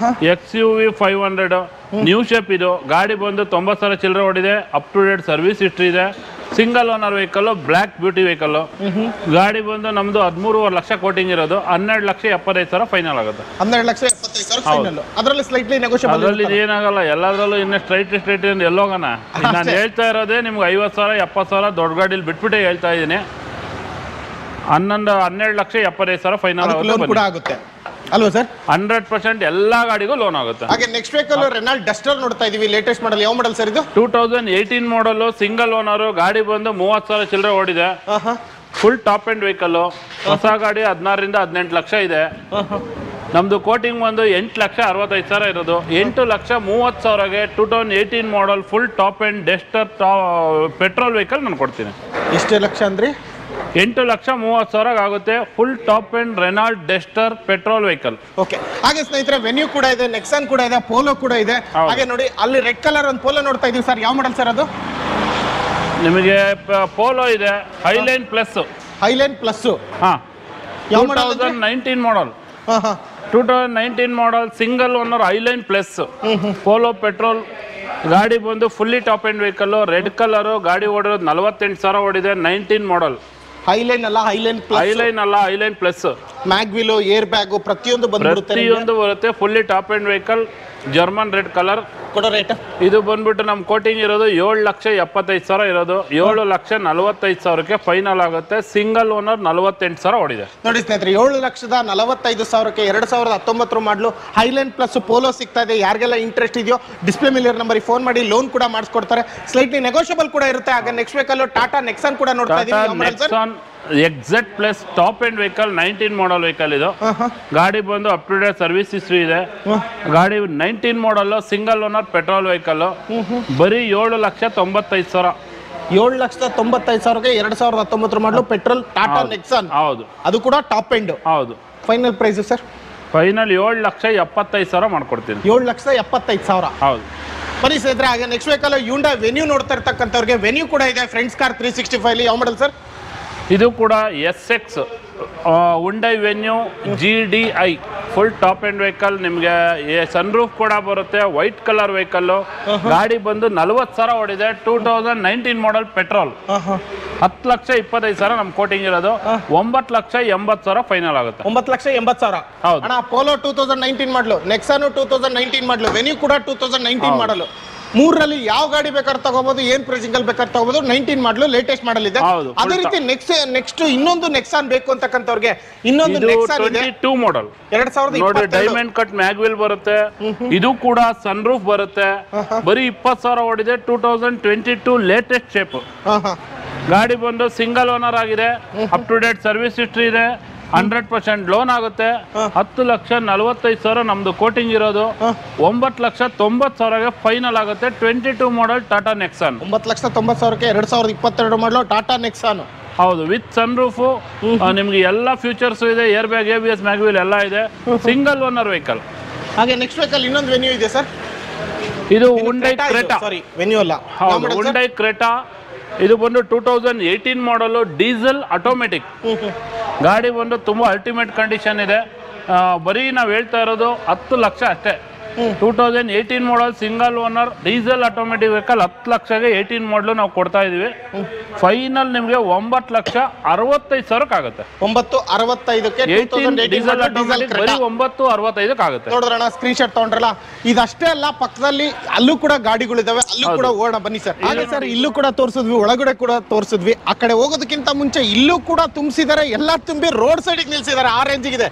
S1: XUV500 ನ್ಯೂ ಶೇಪ್ ಇದು. ಗಾಡಿ ಬಂದು 90,000 ಚಿಲ್ಲರೆ ಓಡಿದೆ. Up to date service history ಇದೆ. Single owner vehicle, black beauty vehicle. ಗಾಡಿ ಬಂದು ನಮ್ದು 13.5 ಲಕ್ಷ ಕೋಟಿಂಗ್ ಇರೋದು. 12,75,000 ಫೈನಲ್ ಆಗುತ್ತೆ.
S2: 12,75,000 ಫೈನಲ್. ಅದರಲ್ಲಿ ಸ್ಲೈಟ್ಲಿ ನೆಗೋಷಿಯಬಲ್.
S1: ಅದರಲ್ಲಿ ಏನಾಗಲ್ಲ, ಎಲ್ಲದರಲ್ಲೂ ಇನ್ನು ಸ್ಟ್ರೈಟ್ ಎಲ್ಲೋಗೋಣ. ನಾನು ಹೇಳ್ತಾ ಇರೋದೇ ನಿಮ್ಗೆ 50,000 70,000 ದೊಡ್ಡ ಗಾಡಿಲಿ ಬಿಟ್ಬಿಟ್ಟೆ ಹೇಳ್ತಾ ಇದ್ದೀನಿ. 12,75,000 ಫೈನಲ್
S2: ಆಗುತ್ತೆ ಅಲ್ವಾ ಸರ್?
S1: 100% ಎಲ್ಲಾ ಗಾಡಿಗೂ ಲೋನ್ ಆಗುತ್ತೆ.
S2: ಹಾಗೆ ನೆಕ್ಸ್ಟ್ ವೆಹಿಕಲ್ ರೆನಾಲ್ಟ್ ಡಸ್ಟರ್ ನೋಡ್ತಾ ಇದೀವಿ. Latest model. ಯಾವ ಮಾಡಲ್ ಸರ್ ಇದು?
S1: 2018 ಮಾಡಲ್, ಸಿಂಗಲ್ ಓನರ್. ಗಾಡಿ ಬಂದು 30,000 ಚಿಲ್ಲರೆ ಓಡಿದೆ. Full top end vehicle. ಹೊಸ ಗಾಡಿ 16 ರಿಂದ 18 ಲಕ್ಷ ಇದೆ. ನಮ್ದು ಕೋಟಿಂಗ್ ಒಂದು 8,65,000 ಇರೋದು. 8,30,000ಗೆ 2018 model full top end Duster petrol vehicle ನಾನು ಕೊಡ್ತೀನಿ.
S2: ಎಷ್ಟು ಲಕ್ಷ ಅಂದ್ರೆ?
S1: 8,30,000 ಆಗುತ್ತೆ. Full top end Renault Duster petrol vehicle.
S2: Okay. ಹಾಗೆ ಸ್ನೇಹಿತರೆ ವೆನ್ಯೂ ಕೂಡ ಇದೆ, ನೆಕ್ಸಾನ್ ಕೂಡ ಇದೆ, ಪೋಲೋ ಕೂಡ ಇದೆ. ಹಾಗೆ ನೋಡಿ ಅಲ್ಲಿ ರೆಡ್ ಕಲರ್ ಒಂದು ಪೋಲೋ ನೋಡ್ತಾ ಇದೀವಿ ಸರ್. ಯಾವ ಮಾಡಲ್ ಸರ್ ಅದು?
S1: ನಿಮಗೆ ಪೋಲೋ ಇದೆ. Highline plus. 2019 model. 2019 model, single owner, Highline plus, Polo petrol. ಗಾಡಿ ಬಂದು fully top end vehicle. Red colour. ಗಾಡಿ ಓಡಿರೋದು 48,000 ಓಡಿದೆ. 19 ಮಾಡಲ್.
S2: ಹೈಲೈನ್ ಅಲ್ಲ,
S1: Highline plus.
S2: Mag wheel, air bag ಪ್ರತಿಯೊಂದು
S1: ಬರುತ್ತೆ. Fully top end vehicle. German red colour.
S2: ಕೊಡೋ ರೇಟ್
S1: ಇದು ಬಂದ್ಬಿಟ್ಟು ನಮ್ಮ ಕೋಟಿಂಗ್ ಇರೋದು 7,75,000 ಇರೋದು. 7,45,000ಕ್ಕೆ ಫೈನಲ್ ಆಗುತ್ತೆ. ಸಿಂಗಲ್ ಓನರ್, 48,000 ಓಡಿದೆ.
S2: ನೋಡಿ ಸ್ನೇಹಿತರೆ, 7,45,000ಕ್ಕೆ 2019 ಮಾಡಲು ಹೈಲೈನ್ ಪ್ಲಸ್ ಪೋಲೋ ಸಿಗ್ತಾ ಇದೆ. ಯಾರಿಗೆಲ್ಲ ಇಂಟ್ರೆಸ್ಟ್ ಇದೆಯೋ ಡಿಸ್ಪ್ಲೇ ಮೇಲೆ ನಂಬರಿಗೆ ಫೋನ್ ಮಾಡಿ ಲೋನ್ ಕೂಡ ಮಾಡಿಸ್ಕೊಡ್ತಾರೆ. ಸ್ಲೈಟ್ಲಿ ನೆಗೋಷಿಯಬಲ್ ಕೂಡ ಇರುತ್ತೆ. ಹಾಗೆ ನೆಕ್ಸ್ಟ್ ವೆಹಿಕಲ್ ಟಾಟಾ ನೆಕ್ಸಾನ್ ಕೂಡ ನೋಡ್ತಾ ಇದೀವಿ.
S1: Exact plus top end vehicle. 19 model vehicle ಇದು. ಗಾಡಿ ಬಂದು up to date service history ಇದೆ. ಗಾಡಿ 19 model, single owner, petrol vehicle. ಬರೀ 7,95,000.
S2: 7,95,000ಗೆ 2019 ಮಾಡಲು ಪೆಟ್ರೋಲ್ ಟಾಟಾ ನೆಕ್ಸಾನ್.
S1: ಹೌದು,
S2: ಅದು ಕೂಡ ಟಾಪ್ ಎಂಡ್.
S1: ಹೌದು.
S2: Final price sir?
S1: ಫೈನಲ್ 7,75,000 ಮಾಡ್ಕೊಡ್ತೀನಿ.
S2: 7,75,000.
S1: ಹೌದು.
S2: ಬನ್ನಿ ಸ್ನೇಹಿತರೆ, ಹಾಗೆ ನೆಕ್ಸ್ಟ್ ವೆಹಿಕಲ್ ಯುಂಡಾ ವೆನ್ಯೂ ನೋಡ್ತಾ ಇರ್ತಕ್ಕಂಥವ್ರಿಗೆ ವೆನ್ಯೂ ಕೂಡ ಇದೆ. Friends car 365. ಯಾವ ಮಾಡಲ್ ಸರ್?
S1: ಇದು ಕೂಡ SX Hyundai venue GDI full top end vehicle. ನಿಮಗೆ ಸನ್ ರೂಫ್ ಕೂಡ ಬರುತ್ತೆ. White colour vehicle. ಗಾಡಿ ಬಂದು 40,000 ಓಡಿದೆ. 2019 ಮಾಡಲ್ ಪೆಟ್ರೋಲ್. 10,25,000 ನಮ್ ಕೋಟಿಂಗ್ ಇರೋದು. 9,80,000 ಫೈನಲ್ ಆಗುತ್ತೆ.
S2: 9,80,000.
S1: ಹೌದು.
S2: ಅಣ್ಣ ಪೋಲೋ 2019 ಮಾಡಲು, ನೆಕ್ಸಾನು 2019 ಮಾಡಲು, ವೆನ್ಯೂ ಕೂಡ 2019 ಮಾಡಲು. ಮೂರರಲ್ಲಿ ಯಾವ ಗಾಡಿ ಬೇಕಾದ್ರೆ ತಗೋಬಹುದು, ಏನ್ ಪ್ರೈಸಿಂಗ್ ಅಲ್ಲಿ ಬೇಕಾದ್ರೆ ತಗೋಬಹುದು. 19 ಮಾಡಲು ಲೇಟೆಸ್ಟ್ ಮಾಡಲ್ ಇದೆ. ಅದೇ ರೀತಿ ನೆಕ್ಸ್ಟ್ ಇನ್ನೊಂದು ನೆಕ್ಸಾನ್ ಬೇಕು ಅಂತಕ್ಕಂಥವ್ರಿಗೆ ಇನ್ನೊಂದು ನೆಕ್ಸಾನ್ ಇದೆ
S1: 22 ಮಾಡಲ್
S2: 2022
S1: ಡೈಮಂಡ್ ಕಟ್ ಮ್ಯಾಗ್ವಿಲ್ ಬರುತ್ತೆ. ಇದು ಕೂಡ ಸನ್ ರೂಫ್ ಬರುತ್ತೆ. ಬರೀ 20,000 ಓಡಿದೆ. 2022 ಲೇಟೆಸ್ಟ್ ಶೇಪ್ ಗಾಡಿ ಬಂದು ಸಿಂಗಲ್ ಓನರ್ ಆಗಿದೆ. Up to date service history ಇದೆ. 100% ಲೋನ್ ಆಗುತ್ತೆ. 10,45,000 ನಮ್ದು ಕೋಟಿಂಗ್ ಇರೋದು. 9,90,000ಗೆ ಫೈನಲ್ ಆಗುತ್ತೆ. 22 ಮಾಡಲ್ ಟಾಟಾ ನೆಕ್ಸಾನ್
S2: 9,90,000ಕ್ಕೆ 2022 ಮಾಡಲು ಟಾಟಾ ನೆಕ್ಸಾನ್.
S1: ಹೌದು, ವಿತ್ ಸನ್ ರೂಫು. ನಿಮ್ಗೆ ಎಲ್ಲ ಫ್ಯೂಚರ್ಸ್ ಇದೆ. ಏರ್ ಬ್ಯಾಗ್, ABS, ಮ್ಯಾಗ್ವಿಲ್ ಎಲ್ಲ ಇದೆ. Single owner vehicle.
S2: ಹಾಗೆ ನೆಕ್ಸ್ಟ್ ವೆಹಿಕಲ್ ಇನ್ನೊಂದು ವೆನ್ಯೂ ಇದೆ ಸರ್.
S1: ಇದು ಹುಂಡೈ ಕ್ರೆಟಾ.
S2: ಸಾರಿ, ವೆನ್ಯೂ ಅಲ್ಲ.
S1: ಹೌದು, ಹುಂಡೈ ಕ್ರೆಟಾ. ಇದು ಬಂದು 2018 ಮಾಡಲು ಡೀಸೆಲ್ ಆಟೋಮೆಟಿಕ್ ಗಾಡಿ. ಬಂದು ತುಂಬಾ ಅಲ್ಟಿಮೇಟ್ ಕಂಡೀಷನ್ ಇದೆ. ಬರೀ ನಾವು ಹೇಳ್ತಾ ಇರೋದು 10 ಲಕ್ಷ ಅಷ್ಟೇ. 2018 model single owner diesel automatic vehicle 10 ಲಕ್ಷಗೆ 18 ಮಾಡಲು ನಾವು ಕೊಡ್ತಾ ಇದೀವಿ. ಫೈನಲ್ ನಿಮಗೆ 9,65,000 ಆಗುತ್ತೆ.
S2: 9,65ಕ್ಕೆ
S1: ಡೀಸೆಲ್ ಆಟೋಮೆಟಿಕ್ ಬರೀ 9,65 ಆಗುತ್ತೆ.
S2: ನೋಡಿದ್ರಣ್ಣ, ಸ್ಕ್ರೀನ್ ಶಾಟ್ ತಗೊಂಡ್ರಲ್ಲ. ಇದಷ್ಟೇ ಅಲ್ಲ, ಪಕ್ಕದಲ್ಲಿ ಅಲ್ಲೂ ಕೂಡ ಗಾಡಿಗಳಿದಾವೆ. ಅಲ್ಲೂ ಕೂಡ ಹೋಗೋಣ ಬನ್ನಿ ಸರ್. ಹಾಗೆ ಸರ್, ಇಲ್ಲೂ ಕೂಡ ತೋರಿಸಿದ್ವಿ, ಒಳಗಡೆ ಕೂಡ ತೋರಿಸಿದ್ವಿ. ಆ ಕಡೆ ಹೋಗೋದಕ್ಕಿಂತ ಮುಂಚೆ ಇಲ್ಲೂ ಕೂಡ ತುಂಬಿಸಿದ್ದಾರೆ. ಎಲ್ಲ ತುಂಬಿ ರೋಡ್ ಸೈಡ್ ನಿಲ್ಸಿದ್ದಾರೆ. ಆ ರೇಂಜಿಗಿದೆ.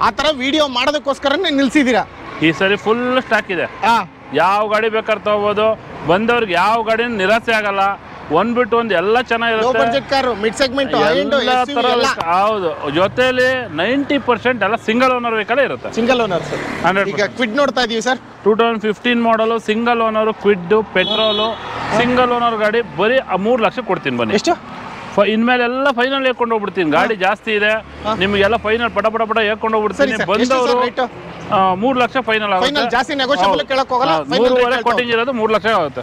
S2: ಆ ತರ ವಿಡಿಯೋ ಮಾಡೋದಕ್ಕೋಸ್ಕರನೇ ನಿಲ್ಸಿದೀರಾ.
S1: ಈ ಸರಿ ಫುಲ್ ಸ್ಟಾಕ್ ಇದೆ. ಯಾವ ಗಾಡಿ ಬೇಕಾದ್ರೆ ತಗೋಬಹುದು. ಬಂದವ್ರಿಗೆ ಯಾವ ಗಾಡಿ ನಿರಾಸೆ ಆಗಲ್ಲ. ಒಂದ್ ಬಿಟ್ಟು ಒಂದ್ ಎಲ್ಲ ಚೆನ್ನಾಗಿರುತ್ತೆ. ಹೌದು, ಜೊತೆಲಿ 90% ಎಲ್ಲ ಸಿಂಗಲ್ ಓನರ್ ವೆಹಿಕಲ್ ಇರುತ್ತೆ.
S2: Single owner sir. ಈಗ ಕ್ವಿಡ್ ನೋಡ್ತಾ ಇದೀವಿ ಸರ್.
S1: 2015 ಮಾಡಲು single owner Kwid petrol single owner ಗಾಡಿ ಬರೀ 3 ಲಕ್ಷ ಕೊಡ್ತೀನಿ. ಬನ್ನಿ.
S2: ಎಷ್ಟು
S1: ಇನ್ಮೇಲೆ ಎಲ್ಲ ಫೈನಲ್ ಹೇಳ್ಕೊಂಡು ಹೋಗ್ಬಿಡ್ತೀನಿ. ಗಾಡಿ ಜಾಸ್ತಿ ಇದೆ, ನಿಮ್ಗೆಲ್ಲ ಫೈನಲ್ ಪಟ ಹೇಳ್ಕೊಂಡು ಹೋಗ್ಬಿಡ್ತೀನಿ. ಬಂದವರು 3 ಲಕ್ಷ ಫೈನಲ್ ಆಗುತ್ತೆ.
S2: ಜಾಸ್ತಿ ನೆಗೋಷಿಯಬಲ್ ಕೇಳಕ್ ಹೋಗಲ್ಲ.
S1: 3.5 ಕೋಟಿಂಗ್ ಇರೋದು 3 ಲಕ್ಷ ಆಗುತ್ತೆ.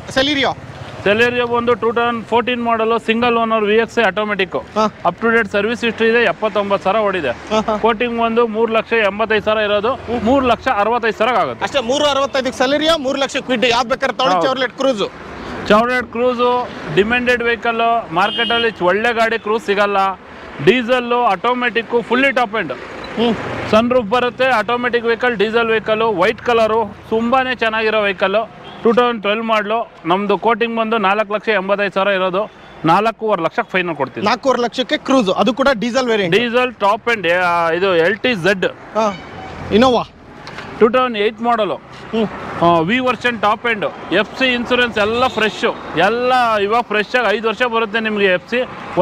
S1: ಸೆಲೆರಿಯೋ ಬಂದು 2014 model single owner VXI automatic. Up to date service history ಇದೆ. 79,000 ಓಡಿದೆ. ಕೋಟಿಂಗ್ ಒಂದು 3,85,000 ಇರೋದು 3,65,000 ಆಗುತ್ತೆ
S2: ಅಷ್ಟೇ. 3,65 ಸೆಲೆರಿಯೋ, 3 ಲಕ್ಷ ಕ್ವಿಡ್. ಯಾವ್ದು ಬೇಕಾದ್ರೆ ತಗೊಳ್ಳಿ.
S1: Chevrolet Cruze demanded vehicle. ಮಾರ್ಕೆಟಲ್ಲಿ ಒಳ್ಳೆ ಗಾಡಿ ಕ್ರೂಸ್ ಸಿಗಲ್ಲ. Diesel automatic fully top end. Sun roof ಬರುತ್ತೆ. Automatic vehicle, diesel vehicle, white colour, ತುಂಬಾ ಚೆನ್ನಾಗಿರೋ ವೆಹಿಕಲ್. 2012 ಮಾಡಲು. ನಮ್ಮದು ಕೋಟಿಂಗ್ ಬಂದು 4,85,000 ಇರೋದು. 4.5 ಲಕ್ಷಕ್ಕೆ ಫೈನಲ್ ಕೊಡ್ತೀನಿ.
S2: 4.5 ಲಕ್ಷಕ್ಕೆ ಕ್ರೂಸ್. ಅದು ಕೂಡ diesel variant.
S1: Diesel top end. ಇದು LTZ
S2: Innova
S1: 2008 model. V version top end. FC insurance ಎಲ್ಲ ಫ್ರೆಶ್. ಎಲ್ಲ ಇವಾಗ ಫ್ರೆಶ್ ಆಗಿ 5 ವರ್ಷ ಬರುತ್ತೆ ನಿಮಗೆ. FC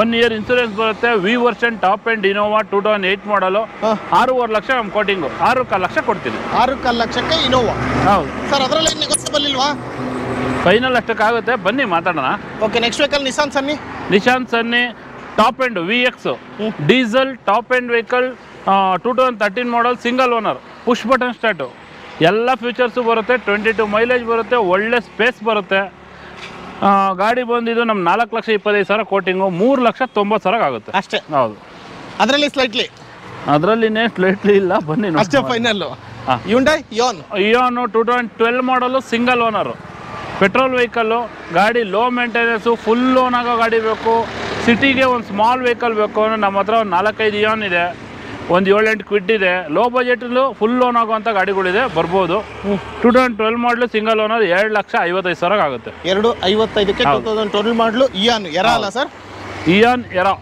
S1: 1 ಇಯರ್ ಇನ್ಸೂರೆನ್ಸ್ ಬರುತ್ತೆ. V version top end Innova 2008 model. 6.5 lakh ನಮ್ಮ ಕೋಟಿಂಗು. 6.25 ಲಕ್ಷ ಕೊಡ್ತೀನಿ.
S2: 6.25 ಲಕ್ಷಕ್ಕೆ ಇನೋವಾ.
S1: ಹೌದು
S2: ಸರ್, ಅದರಲ್ಲಿ ನೆಗೋಷಿಯಬಲ್ ಇಲ್ವಾ?
S1: ಫೈನಲ್ ಅಷ್ಟಕ್ಕಾಗುತ್ತೆ. ಬನ್ನಿ ಮಾತಾಡೋಣ.
S2: Okay, next vehicle Nissan Sunny
S1: top end VX diesel top end vehicle. 2013 model single owner. Push button start. ಎಲ್ಲ ಫ್ಯೂಚರ್ಸು ಬರುತ್ತೆ. 22 ಮೈಲೇಜ್ ಬರುತ್ತೆ. ಒಳ್ಳೆ ಸ್ಪೇಸ್ ಬರುತ್ತೆ. ಗಾಡಿ ಬಂದಿದ್ದು ನಮ್ಮ 4,25,000 ಕೋಟಿಂಗು. 3,90,000 ಆಗುತ್ತೆ
S2: ಅಷ್ಟೇ.
S1: ಹೌದು,
S2: ಅದರಲ್ಲಿ ಸ್ಲೈಟ್ಲಿ
S1: ಇಲ್ಲ. ಬನ್ನಿ
S2: ಅಷ್ಟೇ ಫೈನಲ್. ಹ್ಯುಂಡೈ
S1: ಇಯಾನ್ 2012 ಮಾಡಲು ಸಿಂಗಲ್ ಓನರು. Petrol vehicle. ಗಾಡಿ ಲೋ ಮೇಂಟೆನೆನ್ಸು. ಫುಲ್ ಲೋನ್ ಆಗೋ ಗಾಡಿ ಬೇಕು. ಸಿಟಿಗೆ ಒಂದು ಸ್ಮಾಲ್ ವೆಹಿಕಲ್ ಬೇಕು ಅಂದರೆ ನಮ್ಮ ಹತ್ರ ಒಂದು 4-5 ಇಯಾನ್ ಇದೆ. ಒಂದು 7-8 ಕ್ವಿಡ್ ಇದೆ. ಲೋ ಬಜೆಟಲ್ಲೂ ಫುಲ್ ಲೋನ್ ಆಗುವಂಥ ಗಾಡಿಗಳಿದೆ, ಬರ್ಬೋದು. 2012 ಮಾಡಲು ಸಿಂಗಲ್ ಓನರ್ 2,55,000 ಆಗುತ್ತೆ.
S2: 2,55ಕ್ಕೆ 2012 ಮಾಡಲು ಇಯಾನ್ ಎರಾ ಅಲ್ಲ ಸರ್?
S1: ಇಯಾನ್ ಎರಾ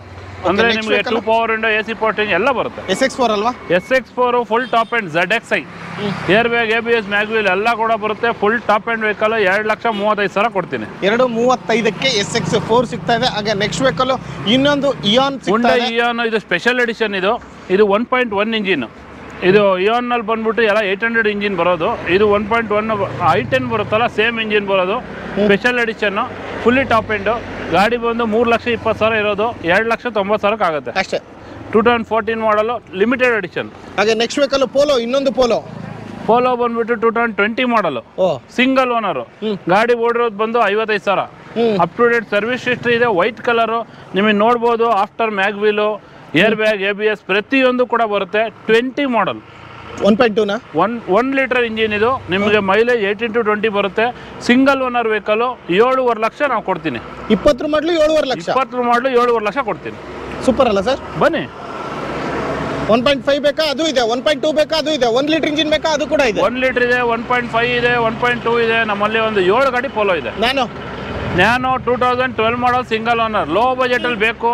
S1: ಅಂದರೆ ನಿಮಗೆ 2 ಪವರ್ ವಿಂಡೋ, AC ಪೋರ್ಟಿಂಗ್ ಎಲ್ಲ ಬರುತ್ತೆ.
S2: SX4 ಅಲ್ವಾ?
S1: SX4 full top end ZXi. Air bag, ABS, mag wheel ಎಲ್ಲ ಕೂಡ ಬರುತ್ತೆ. Full top end vehicle. 2,35,000 ಕೊಡ್ತೀನಿ.
S2: 2,35ಕ್ಕೆ SX4 ಸಿಗ್ತಾ ಇದೆ. ಹಾಗೆ ನೆಕ್ಸ್ಟ್ ವೆಹಿಕಲ್ ಇನ್ನೊಂದು ಇಯಾನ್
S1: ಹುಂಡೈ ಇಯಾನ್. ಇದು ಸ್ಪೆಷಲ್ ಎಡಿಷನ್. ಇದು 1.1 ಇಂಜಿನ್. ಇದು ಇಯಾನ್ನಲ್ಲಿ ಬಂದ್ಬಿಟ್ಟು ಎಲ್ಲ 800 ಇಂಜಿನ್ ಬರೋದು. ಇದು 1.1 i10 ಬರುತ್ತಲ್ಲ, ಸೇಮ್ ಇಂಜಿನ್ ಬರೋದು. Special edition. Fully top end. ಗಾಡಿ ಬಂದು 3,20,000 ಇರೋದು. 2,90,000 ಆಗುತ್ತೆ
S2: ಅಷ್ಟೇ.
S1: 2014 ಮಾಡಲು ಲಿಮಿಟೆಡ್ ಎಡಿಷನ್.
S2: ಹಾಗೆ ನೆಕ್ಸ್ಟ್ ವೆಹಿಕಲ್ ಇನ್ನೊಂದು
S1: ಪೋಲೋ ಬಂದ್ಬಿಟ್ಟು 2020 ಮಾಡಲು. Single owner. ಗಾಡಿ ಓಡಿರೋದು ಬಂದು 55,000. Up to date service history ಇದೆ. White colour. ನಿಮಗೆ ನೋಡ್ಬೋದು. After mag wheel, air bag, ABS ಪ್ರತಿಯೊಂದು ಕೂಡ ಬರುತ್ತೆ. 20 ಮಾಡಲ್.
S2: 1.2
S1: 1 ಲೀಟರ್ ಇಂಜಿನ್. ಇದು ನಿಮಗೆ ಮೈಲೇಜ್ 18 to 20 ಬರುತ್ತೆ. Single owner vehicle. 7.5 ಲಕ್ಷ ನಾವು ಕೊಡ್ತೀನಿ.
S2: 20 ಮಾಡಲು 7.5 ಲಕ್ಷ.
S1: 20 ಮಾಡಲು 7.5 ಲಕ್ಷ ಕೊಡ್ತೀನಿ.
S2: ಸೂಪರ್ ಅಲ್ಲ ಸರ್?
S1: ಬನ್ನಿ.
S2: 1.5 ಬೇಕಾ ಅದು ಇದೆ, 1.2 ಬೇಕಾ ಅದು ಇದೆ, 1 ಲೀಟರ್ ಇಂಜಿನ್ ಬೇಕಾ ಅದು ಕೂಡ ಇದೆ.
S1: 1 ಲೀಟರ್ ಇದೆ, 1.5 ಇದೆ, 1.2 ಇದೆ. ನಮ್ಮಲ್ಲಿ ಒಂದು 7 ಗಾಡಿ ಪೋಲೋ ಇದೆ.
S2: Nano
S1: 2012 model single owner, low ಬಜೆಟಲ್ಲಿ ಬೇಕು,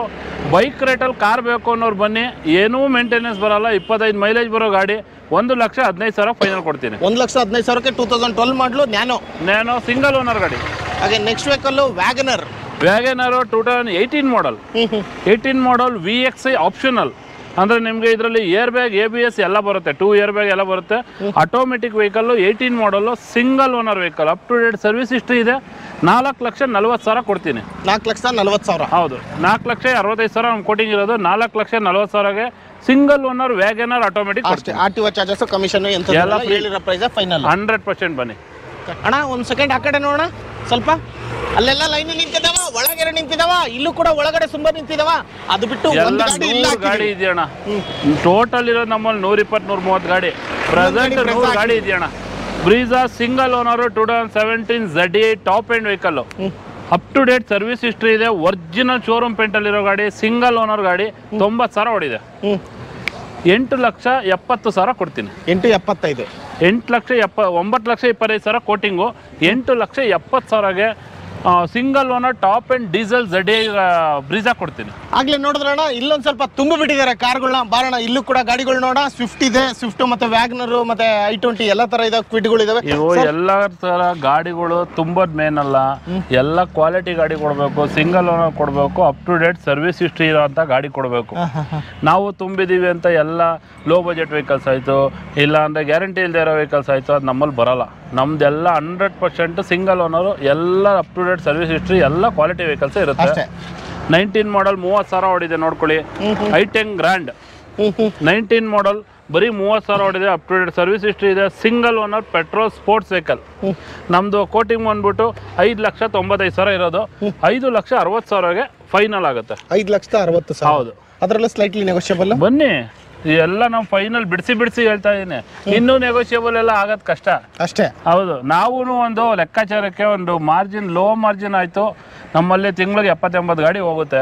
S1: ಬೈಕ್ ರೇಟಲ್ಲಿ ಕಾರ್ ಬೇಕು ಅನ್ನೋರು ಬನ್ನಿ. ಏನೂ ಮೇಂಟೆನೆನ್ಸ್ ಬರಲ್ಲ, 25 ಮೈಲೇಜ್ ಬರೋ ಗಾಡಿ. 1,15,000 ಫೈನಲ್ ಕೊಡ್ತೀನಿ.
S2: 1,15,000ಕ್ಕೆ 2012 ಮಾಡಲು ನ್ಯಾನೋ
S1: ಸಿಂಗಲ್ ಓನರ್ ಗಾಡಿ.
S2: ಹಾಗೆ ನೆಕ್ಸ್ಟ್ ವೆಹಿಕಲ್ ವ್ಯಾಗನರ್
S1: 2018 ಮಾಡಲ್. 18 ಮಾಡಲ್ VXI ಆಪ್ಷನಲ್. ಅಂದರೆ ನಿಮಗೆ ಇದರಲ್ಲಿ ಏರ್ ಬ್ಯಾಗ್, ABS ಎಲ್ಲ ಬರುತ್ತೆ, 2 ಏರ್ ಬ್ಯಾಗ್ ಎಲ್ಲ ಬರುತ್ತೆ. Automatic vehicle, 18 model, single owner vehicle, up to date service history ಇದೆ. 4,40,000 ಕೊಡ್ತೀನಿ.
S2: 4,40,000.
S1: ಹೌದು, 4,65,000 ನಮ್ಮ ಕೋಟಿಂಗ್ ಇರೋದು. 4,40,000ಗೆ ಸಿಂಗಲ್ ಓನರ್ ವ್ಯಾಗನರ್ ಆಟೋಮೆಟಿಕ್.
S2: ಅಷ್ಟೇ, RTO ಚಾರ್ಜಸ್ ಕಮಿಷನ್ ಎಂತ
S1: ಎಲ್ಲ
S2: ಹೇಳಿರೋ ಪ್ರೈಸ್ ಫೈನಲ್
S1: 100% ಬನ್ನಿ.
S2: ಅಣ್ಣ ಒಂದು ಸೆಕೆಂಡ್ ಆ ಕಡೆ ನೋಡೋಣ ಸ್ವಲ್ಪ. ಅಲ್ಲೆಲ್ಲ ಲೈನ್ ನಿಂತಿದಾವ, ಒಳಗಡೆ ನಿಂತಿದಾವ, ಇಲ್ಲೂ ಕೂಡ ಒಳಗಡೆ ಸುಂಬ ನಿಂತಿದಾವ. ಅದು ಬಿಟ್ಟು
S1: ಎಲ್ಲ 100 ಗಾಡಿ ಇದೆಯಣ್ಣ. ಟೋಟಲ್ ಇರೋದು ನಮ್ಮಲ್ಲಿ 120-130 ಗಾಡಿ. ಪ್ರೆಸೆಂಟ್ 100 ಗಾಡಿ ಇದೆಯಣ್ಣ. Brezza single owner 2017 ZA top end vehicle, up to date service history ಇದೆ. ಒರಿಜಿನಲ್ ಶೋರೂಮ್ ಪೇಂಟಲ್ಲಿರೋ ಗಾಡಿ, ಸಿಂಗಲ್ ಓನರ್ ಗಾಡಿ. 90,000 ಹೊಡಿದೆ. 8,70,000 ಕೊಡ್ತೀನಿ.
S2: 8,75.
S1: 9,25,000 ಕೋಟಿಂಗು. 8,70,000ಗೆ single owner top end diesel ZA Brezza ಕೊಡ್ತೀನಿ.
S2: ಆಗ್ಲೇ ನೋಡಿದ್ರಣ್ಣ ಇಲ್ಲೊಂದು ಸ್ವಲ್ಪ ತುಂಬ ಬಿಟ್ಟಿದ್ದಾರೆ ಕಾರ್ಗಳನ್ನ. ಬಾರಣ, ಇಲ್ಲೂ ಕೂಡ ಗಾಡಿಗಳು ನೋಡ. ಸ್ವಿಫ್ಟ್ ಇದೆ, ಸ್ವಿಫ್ಟ್ ಮತ್ತೆ ವ್ಯಾಗನರ್ ಮತ್ತೆ i20 ಎಲ್ಲ ತರ ಇದೆ, ಕ್ವಿಡ್ಗಳು ಇದಾವೆ.
S1: ಇವು ಎಲ್ಲ ತರ ಗಾಡಿಗಳು ತುಂಬದ್ ಮೇನ್ ಅಲ್ಲ, ಎಲ್ಲ ಕ್ವಾಲಿಟಿ ಗಾಡಿ ಕೊಡಬೇಕು, ಸಿಂಗಲ್ ಓನರ್ ಕೊಡಬೇಕು, up to date service history ಇರೋಂಥ ಗಾಡಿ ಕೊಡಬೇಕು. ನಾವು ತುಂಬಿದೀವಿ ಅಂತ ಎಲ್ಲ ಲೋ ಬಜೆಟ್ ವೆಹಿಕಲ್ಸ್ ಆಯಿತು, ಇಲ್ಲ ಅಂದರೆ ಗ್ಯಾರಂಟಿ ಇಲ್ಲದೆ ಇರೋ ವೆಹಿಕಲ್ಸ್ ಆಯಿತು, ಅದು ನಮ್ಮಲ್ಲಿ ಬರಲ್ಲ. ನಮ್ದೆಲ್ಲ 100% ಸಿಂಗಲ್ ಓನರು, ಎಲ್ಲ up to date service history, ಎಲ್ಲ ಕ್ವಾಲಿಟಿ ವೆಹಿಕಲ್ಸ್ ಇರುತ್ತೆ. 19 ಮಾಡಲ್ 30,000 ಹೊಡಿದೆ ನೋಡ್ಕೊಳ್ಳಿ. i10 ಗ್ರ್ಯಾಂಡ್ 19 ಮಾಡಲ್ ಬರೀ 30,000 ಹೊಡಿದೆ, up to date service history ಇದೆ. Single owner petrol sports vehicle. ನಮ್ಮದು ಕೋಟಿಂಗ್ ಬಂದ್ಬಿಟ್ಟು 5,95,000 ಇರೋದು. 5,60,000ಗೆ ಫೈನಲ್ ಆಗುತ್ತೆ.
S2: 5,60,000.
S1: ಹೌದು,
S2: ಅದರಲ್ಲೂ ಸ್ಲೈಟ್ಲಿ ನೆಗೋಷಿಯಬಲ್.
S1: ಬನ್ನಿ, ಎಲ್ಲ ನಾವು ಫೈನಲ್ ಬಿಡಿಸಿ ಹೇಳ್ತಾ ಇದ್ದೀನಿ. ಇನ್ನೂ ನೆಗೋಷಿಯಬಲ್ ಎಲ್ಲ ಆಗೋದು ಕಷ್ಟ
S2: ಅಷ್ಟೇ.
S1: ಹೌದು, ನಾವು ಒಂದು ಲೆಕ್ಕಾಚಾರಕ್ಕೆ ಒಂದು ಮಾರ್ಜಿನ್, ಲೋ ಮಾರ್ಜಿನ್ ಆಯಿತು. ನಮ್ಮಲ್ಲಿ ತಿಂಗಳಿಗೆ 70-80 ಗಾಡಿ ಹೋಗುತ್ತೆ,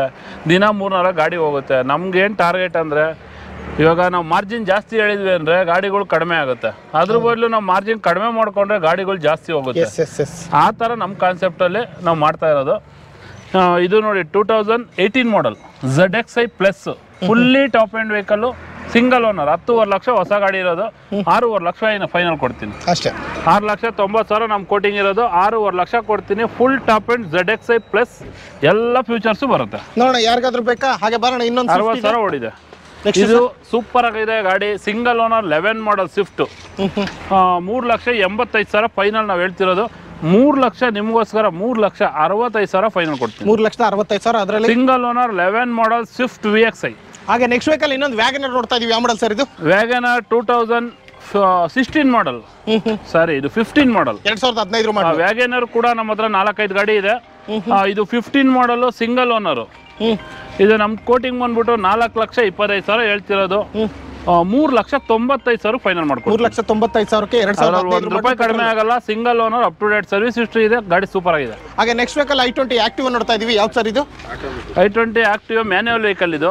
S1: ದಿನ 3-4 ಗಾಡಿ ಹೋಗುತ್ತೆ. ನಮ್ಗೇನು ಟಾರ್ಗೆಟ್ ಅಂದರೆ, ಇವಾಗ ನಾವು ಮಾರ್ಜಿನ್ ಜಾಸ್ತಿ ಹೇಳಿದ್ವಿ ಅಂದರೆ ಗಾಡಿಗಳು ಕಡಿಮೆ ಆಗುತ್ತೆ. ಅದ್ರ ಬದಲು ನಾವು ಮಾರ್ಜಿನ್ ಕಡಿಮೆ ಮಾಡಿಕೊಂಡ್ರೆ ಗಾಡಿಗಳು ಜಾಸ್ತಿ ಹೋಗುತ್ತೆ. ಆ ಥರ ನಮ್ಮ ಕಾನ್ಸೆಪ್ಟಲ್ಲಿ ನಾವು ಮಾಡ್ತಾ ಇರೋದು. ಇದು ನೋಡಿ 2018 ಮಾಡಲ್ ZXi plus, fully top end vehicle, single owner, 10.5 lakh ಹೊಸ ಗಾಡಿ ಇರೋದು. 6.5 ಲಕ್ಷ ಫೈನಲ್ ಕೊಡ್ತೀನಿ
S2: ಅಷ್ಟೇ.
S1: 6,90,000 ನಮ್ಮ ಕೋಟಿಂಗ್ ಇರೋದು. 6.5 ಲಕ್ಷ ಕೊಡ್ತೀನಿ. Full top end ZXi plus, ಎಲ್ಲ ಫ್ಯೂಚರ್ಸು ಬರುತ್ತೆ.
S2: ನೋಡೋಣ ಯಾರಿಗಾದ್ರೂ ಬೇಕಾ. ಹಾಗೆ ಬರೋಣ, ಇನ್ನೊಂದು
S1: 60,000 ಓಡಿದೆ. ಇದು ಸೂಪರ್ ಆಗಿದೆ ಗಾಡಿ, ಸಿಂಗಲ್ ಓನರ್ 11 ಮಾಡಲ್ ಸ್ವಿಫ್ಟ್. 3,85,000 ಫೈನಲ್ ನಾವು ಹೇಳ್ತಿರೋದು. 3 ಲಕ್ಷ ನಿಮಗೋಸ್ಕರ 3,65,000 ಫೈನಲ್ ಕೊಡ್ತೀನಿ.
S2: 3,65,000 ಅದರಲ್ಲಿ
S1: ಸಿಂಗಲ್ ಓನರ್ 11 ಮಾಡಲ್ ಸ್ವಿಫ್ಟ್ VXI.
S2: ಹಾಗೆ ನೆಕ್ಸ್ಟ್ ವೆಹಿಕಲ್ ಇನ್ನೊಂದು ವ್ಯಾಗನರ್ ನೋಡ್ತಾ ಇದೀವಿ. ಯಾವ ಮಾಡಲ್ ಸರ್ ಇದು?
S1: ವ್ಯಾಗನರ್ 2016 ಮಾಡಲ್. ಸಾರಿ, ಇದು 15 ಮಾಡಲ್,
S2: 2015 ಮಾಡಲ್.
S1: ವ್ಯಾಗನರ್ ಕೂಡ ನಮ್ಮ ಹತ್ರ 4-5 ಗಾಡಿ ಇದೆ. ಇದು 15 ಮಾಡಲು, ಸಿಂಗಲ್ ಓನರು. ಇದು ನಮ್ಮ ಕೋಟಿಂಗ್ ಬಂದ್ಬಿಟ್ಟು 4,25,000 ಹೇಳ್ತಿರೋದು. 3,95,000 ಫೈನಲ್ ಮಾಡ್ಕೊಡ್ತೀವಿ.
S2: 3,95,000ಕ್ಕೆ 2015
S1: ರೂಪಾಯಿ ಕಡಿಮೆ ಆಗಲ್ಲ. Single owner, up to date service history ಇದೆ, ಗಾಡಿ ಸೂಪರ್ ಆಗಿದೆ.
S2: ಹಾಗೆ ನೆಕ್ಸ್ಟ್ ವೆಹಿಕಲ್ i20 ಆಕ್ಟಿವ್ ನೋಡ್ತಾ ಇದೀವಿ. ಯಾವ ಸರ್ ಇದು?
S1: i20 ಆಕ್ಟಿವ್ ಮ್ಯಾನ್ಯುವಲ್ ವೆಹಿಕಲ್ ಇದು.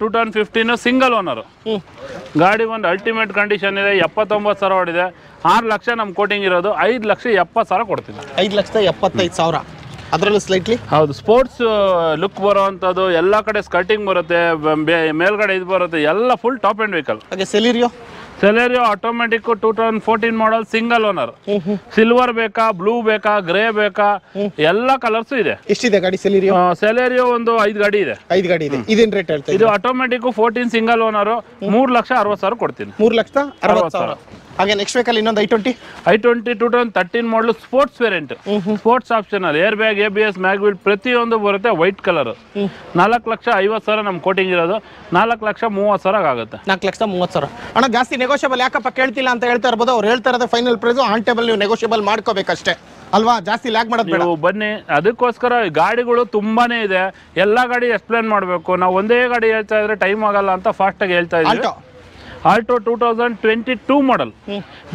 S1: 2015 ಸಿಂಗಲ್ ಓನರ್ ಗಾಡಿ. ಒಂದು ಅಲ್ಟಿಮೇಟ್ ಕಂಡೀಷನ್ ಇದೆ. 79,000 ಹೊಡಿದೆ. 6 ಲಕ್ಷ ನಮ್ಮ ಕೋಟಿಂಗ್ ಇರೋದು. 5,70,000 ಕೊಡ್ತೀನಿ.
S2: 5,75,000 ಅದರಲ್ಲೂ ಸ್ಲೈಟ್ಲಿ.
S1: ಹೌದು, ಸ್ಪೋರ್ಟ್ಸ್ ಲುಕ್ ಬರೋವಂಥದ್ದು, ಎಲ್ಲ ಕಡೆ ಸ್ಕರ್ಟಿಂಗ್ ಬರುತ್ತೆ, ಮೇಲ್ಗಡೆ ಇದು ಬರುತ್ತೆ, ಎಲ್ಲ ಫುಲ್ ಟಾಪ್ ಎಂಡ್ ವೆಹಿಕಲ್.
S2: ಹಾಗೆ ಸೆಲೆರಿಯೋ
S1: ಆಟೋಮೆಟಿಕ್ 2014 ಮಾಡಲ್, ಸಿಂಗಲ್ ಓನರ್. ಸಿಲ್ವರ್ ಬೇಕಾ, ಬ್ಲೂ ಬೇಕಾ, ಗ್ರೇ ಬೇಕಾ, ಎಲ್ಲ ಕಲರ್ಸ್ ಇದೆ.
S2: ಎಷ್ಟಿದೆ ಗಾಡಿ ಸೆಲೆರಿಯೋ?
S1: ಒಂದು 5 ಗಾಡಿ ಇದೆ.
S2: 5 ಗಾಡಿ ಇದೆ. ಇದೇನ್ ರೇಟ್ ಹೇಳ್ತಾ?
S1: ಇದು ಆಟೋಮೆಟಿಕ್ 14 ಸಿಂಗಲ್ ಓನರ್, 3,60,000 ಕೊಡ್ತೀನಿ.
S2: 3,60,000. ಹಾಗೆ ನೆಕ್ಸ್ಟ್ ವೆಹಿಕಲ್ ಇನ್ನೊಂದು i20
S1: 2013 ಮಾಡಲು sports variant, sports optional, air bag, ABS, mag wheel ಪ್ರತಿಯೊಂದು ಬರುತ್ತೆ. White colour. 4,50,000 ನಮ್ಮ ಕೋಟಿಂಗ್ ಇರೋದು. 4,30,000 ಆಗುತ್ತೆ.
S2: 4,30,000. ಅಣ್ಣ ಜಾಸ್ತಿ ನೆಗೋಷಿಯಬಲ್ ಯಾಕಪ್ಪ ಕೇಳ್ತಿಲ್ಲ ಅಂತ ಹೇಳ್ತಾ ಇರ್ಬೋದು. ಅವ್ರು ಹೇಳ್ತಾ ಇರೋದು ಫೈನಲ್ ಪ್ರೈಸ್. ಆನ್ ಟೇಬಲ್ ನೀವು ನೆಗೋಷಿಯಬಲ್ ಮಾಡ್ಕೋಬೇಕಷ್ಟೇ ಅಲ್ವಾ? ಜಾಸ್ತಿ ಲ್ಯಾಗ್ ಮಾಡೋದು ಬೇಡ.
S1: ನೀವು ಬನ್ನಿ, ಅದಕ್ಕೋಸ್ಕರ ಗಾಡಿಗಳು ತುಂಬಾನೇ ಇದೆ. ಎಲ್ಲ ಗಾಡಿ ಎಕ್ಸ್ಪ್ಲೇನ್ ಮಾಡಬೇಕು. ನಾವು ಒಂದೇ ಗಾಡಿ ಹೇಳ್ತಾ ಇದ್ರೆ ಟೈಮ್ ಆಗಲ್ಲ ಅಂತ ಫಾಸ್ಟಾಗಿ ಹೇಳ್ತಾ ಇದ್ದೀವಿ. ಆಲ್ಟೋ 2022 ಮಾಡಲ್,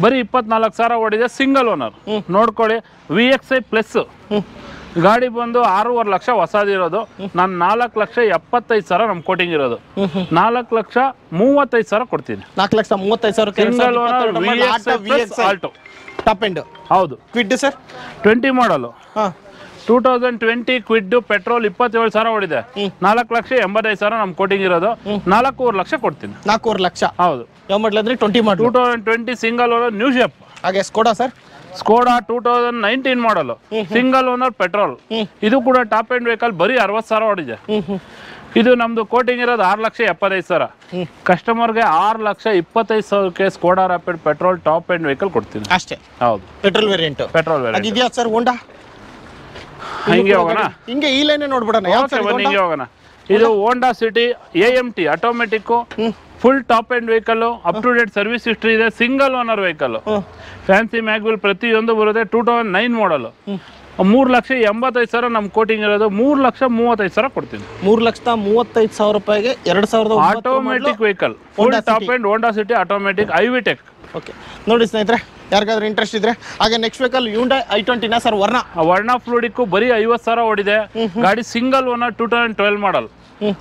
S1: ಬರೀ 24,000 ಓಡಿದೆ. ಸಿಂಗಲ್ ಓನರ್ ನೋಡ್ಕೊಳ್ಳಿ. VXI ಪ್ಲಸ್, ಗಾಡಿ ಬಂದು 6.5 ಲಕ್ಷ ಹೊಸದಿರೋದು. ನಾನು 4,75,000 ನಮ್ಮ ಕೋಟಿಂಗ್ ಇರೋದು. 4,35,000 ಕೊಡ್ತೀನಿ.
S2: 4,35,000
S1: single owner Alto
S2: top end.
S1: ಹೌದು.
S2: ಕ್ವಿಡ್ ಸರ್
S1: 20 ಮಾಡಲು 2020 ಕ್ವಿಡ್ ಪೆಟ್ರೋಲ್ 27,000 ಓಡಿದೆ. 4,85,000 ನಮ್ಮ ಕೋಟಿಂಗ್ ಇರೋದು. 4.5 ಲಕ್ಷ ಕೊಡ್ತೀನಿ.
S2: 4.5 ಲಕ್ಷ.
S1: ಹೌದು.
S2: ಯಾವ ಮಾಡಲ್ ಅಂದ್ರೆ 20 ಮಾಡಲ್.
S1: 2020 ಸಿಂಗಲ್ ಓನರ್ ನ್ಯೂ ಶೇಪ್.
S2: ಹಾಗೆ ಸ್ಕೋಡಾ ಸರ್.
S1: ಸ್ಕೋಡಾ 2019 ಮಾಡಲು ಸಿಂಗಲ್ ಓನರ್ ಪೆಟ್ರೋಲ್. ಇದು ಕೂಡ ಟಾಪ್ ಎಂಡ್ ವೆಹಿಕಲ್, ಬರೀ 60,000 ಓಡಿದೆ. ಇದು ನಮ್ದು ಕೋಟಿಂಗ್ ಇರೋದು 6,75,000. ಕಸ್ಟಮರ್ಗೆ 6,25,000ಕ್ಕೆ Skoda Rapid petrol top end vehicle ಕೊಡ್ತೀನಿ
S2: ಅಷ್ಟೇ.
S1: ಹೌದು,
S2: ಪೆಟ್ರೋಲ್ ವೇರಿಯಂಟ್.
S1: ಪೆಟ್ರೋಲ್ ವೇರಿಯಂಟ್
S2: ಇದೆಯಾ ಸರ್ ಹೋಂಡಾ?
S1: ಹಿಂಗೆ ಹೋಗೋಣ,
S2: ಹಿಂಗೆ ಈ ಲೈನ್ ನೋಡ್ಬಿಡೋಣ.
S1: ಹಿಂಗೆ ಹೋಗೋಣ. ಇದು Honda City AMT automatic, full top end vehicle, up to date service history ಇದೆ, single owner vehicle, fancy mag wheel ಪ್ರತಿಯೊಂದು ಬರುತ್ತೆ. 2009 ಮಾಡಲ್. 3,85,000 ನಮ್ಮ ಕೋಟಿಂಗ್ ಇರೋದು. 3,35,000 ಕೊಡ್ತೀನಿ.
S2: 3,35,000 ರೂಪಾಯಿಗೆ 2009
S1: automatic vehicle, full top end Honda City automatic iVTEC.
S2: Okay, ನೋಡಿ ಸ್ನೇಹಿತರೆ, ಯಾರಿಗಾದ್ರೂ ಇಂಟ್ರೆಸ್ಟ್ ಇದ್ರೆ. ಹಾಗೆ next vehicle Hyundai i20 sir, Verna
S1: fluidic ಬರೀ 50,000 ಓಡಿದೆ. ಗಾಡಿ ಸಿಂಗಲ್ ಓನರ್ 2012 ಮಾಡಲ್.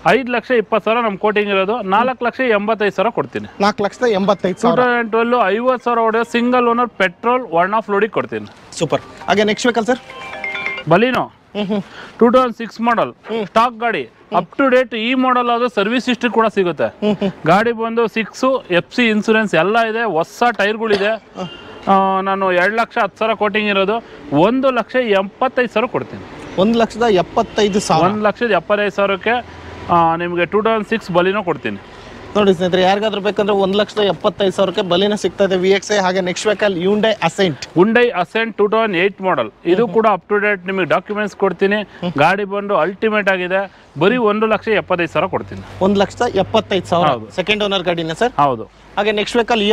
S1: 5,20,000 ನಮ್ಮ ಕೋಟಿಂಗ್ ಇರೋದು. 4,85,000 ಕೊಡ್ತೀನಿ.
S2: 4,85,000.
S1: 2012 50,000 ಓಡಿದೆ, ಸಿಂಗಲ್ ಓನರ್ ಪೆಟ್ರೋಲ್ ವರ್ಣ ಫ್ಲೂಡಿಕ್ ಕೊಡ್ತೀನಿ.
S2: ಸೂಪರ್. ಹಾಗೆ ನೆಕ್ಸ್ಟ್ ವೆಹಿಕಲ್ ಸರ್
S1: ಬಲಿನೋ 2006 ಮಾಡಲ್, ಸ್ಟಾಕ್ ಗಾಡಿ, ಅಪ್ ಟು ಡೇಟ್. ಈ ಮಾಡಲ್ ಆದ್ರೆ ಸರ್ವಿಸ್ ಹಿಸ್ಟ್ರಿ ಕೂಡ ಸಿಗುತ್ತೆ. ಗಾಡಿ ಬಂದು 6 FC ಇನ್ಸೂರೆನ್ಸ್ ಎಲ್ಲ ಇದೆ, ಹೊಸ ಟೈರ್ಗಳಿದೆ. ನಾನು 2,10,000 ಕೋಟಿಂಗ್ ಇರೋದು. 1,75,000 ಕೊಡ್ತೀನಿ.
S2: 1,75,000.
S1: 1,75,000ಕ್ಕೆ ನಿಮಗೆ 2006 ಬಲಿನೋ ಕೊಡ್ತೀನಿ.
S2: ನೋಡಿ ಸ್ನೇಹಿತರೆ, ಯಾರಿಗಾದ್ರೂ ಬೇಕಂದ್ರೆ 1,75,000ಕ್ಕೆ ಬಲಿನ ಸಿಗ್ತಾ ಇದೆ VXI. ಹಾಗೆ ನೆಕ್ಸ್ಟ್ ವೆಹಿಕಲ್ ಹ್ಯುಂಡೈ ಅಸೆಂಟ್.
S1: 2008 ಮಾಡಲ್. ಇದು ಕೂಡ ಅಪ್ ಟು ಡೇಟ್, ನಿಮಗೆ ಡಾಕ್ಯುಮೆಂಟ್ಸ್ ಕೊಡ್ತೀನಿ. ಗಾಡಿ ಬಂದು ಅಲ್ಟಿಮೇಟ್ ಆಗಿದೆ, ಬರೀ 1,75,000 ಕೊಡ್ತೀನಿ.
S2: 1,75,000 ಸೆಕೆಂಡ್ ಓನರ್ ಗಾಡಿನ ಸರ್.
S1: ಹೌದು.
S2: ಹಾಗೆ ನೆಕ್ಸ್ಟ್ ವೆಹಿಕಲ್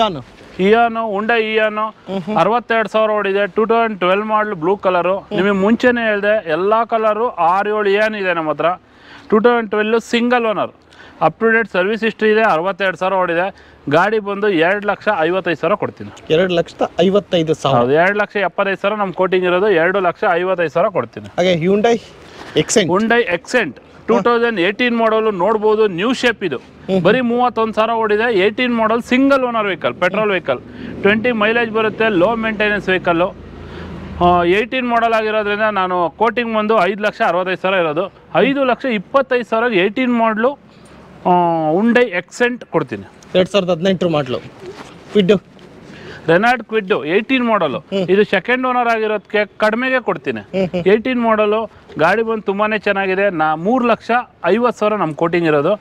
S1: ಹುಂಡೈ ಇಯಾನು 62,000 ಓಡಿದೆ. 2012 ಮಾಡಲ್, ಬ್ಲೂ ಕಲರು. ನಿಮಗೆ ಮುಂಚೆನೇ ಹೇಳಿದೆ, ಎಲ್ಲ ಕಲರು 6-7 ಏನಿದೆ ನಮ್ಮ ಹತ್ರ. 2012 single owner, up to date service history ಇದೆ. 62,000 ಓಡಿದೆ. ಗಾಡಿ ಬಂದು 2,55,000 ಕೊಡ್ತೀನಿ.
S2: 2,55,000.
S1: ಹೌದು, 2,75,000 ನಮ್ಮ ಕೋಟಿಂಗ್ ಇರೋದು. 2,55,000 ಕೊಡ್ತೀನಿ.
S2: ಹಾಗೆ ಹ್ಯುಂಡೈ
S1: ಎಕ್ಸೆಂಟ್ 2018 ಮಾಡಲು ನೋಡ್ಬೋದು, ನ್ಯೂ ಶೇಪ್. ಇದು ಬರೀ 31,000 ಓಡಿದೆ. 18 model, single owner vehicle, petrol vehicle. 20 mileage ಬರುತ್ತೆ, ಲೋ ಮೇಂಟೆನೆನ್ಸ್ ವೆಹಿಕಲ್ಲು. 18 ಮಾಡಲ್ ಆಗಿರೋದ್ರಿಂದ ನಾನು ಕೋಟಿಂಗ್ ಬಂದು 5,65,000 ಇರೋದು. 5,25,000 18 ಮಾಡಲು ಹುಂಡೈ ಎಕ್ಸೆಂಟ್ ಕೊಡ್ತೀನಿ.
S2: 2018 ಮಾಡಲು
S1: ರೆನಾಲ್ಡ್ ಕ್ವಿಡ್ 18 ಮಾಡಲು. ಇದು ಸೆಕೆಂಡ್ ಓನರ್ ಆಗಿರೋದಕ್ಕೆ ಕಡಿಮೆಗೆ ಕೊಡ್ತೀನಿ. 18 ಮಾಡಲು. ಗಾಡಿ ಬಂದು ತುಂಬಾನೇ ಚೆನ್ನಾಗಿದೆ. 3,50,000 ನಮ್ಮ ಕೋಟಿಂಗ್ ಇರೋದು.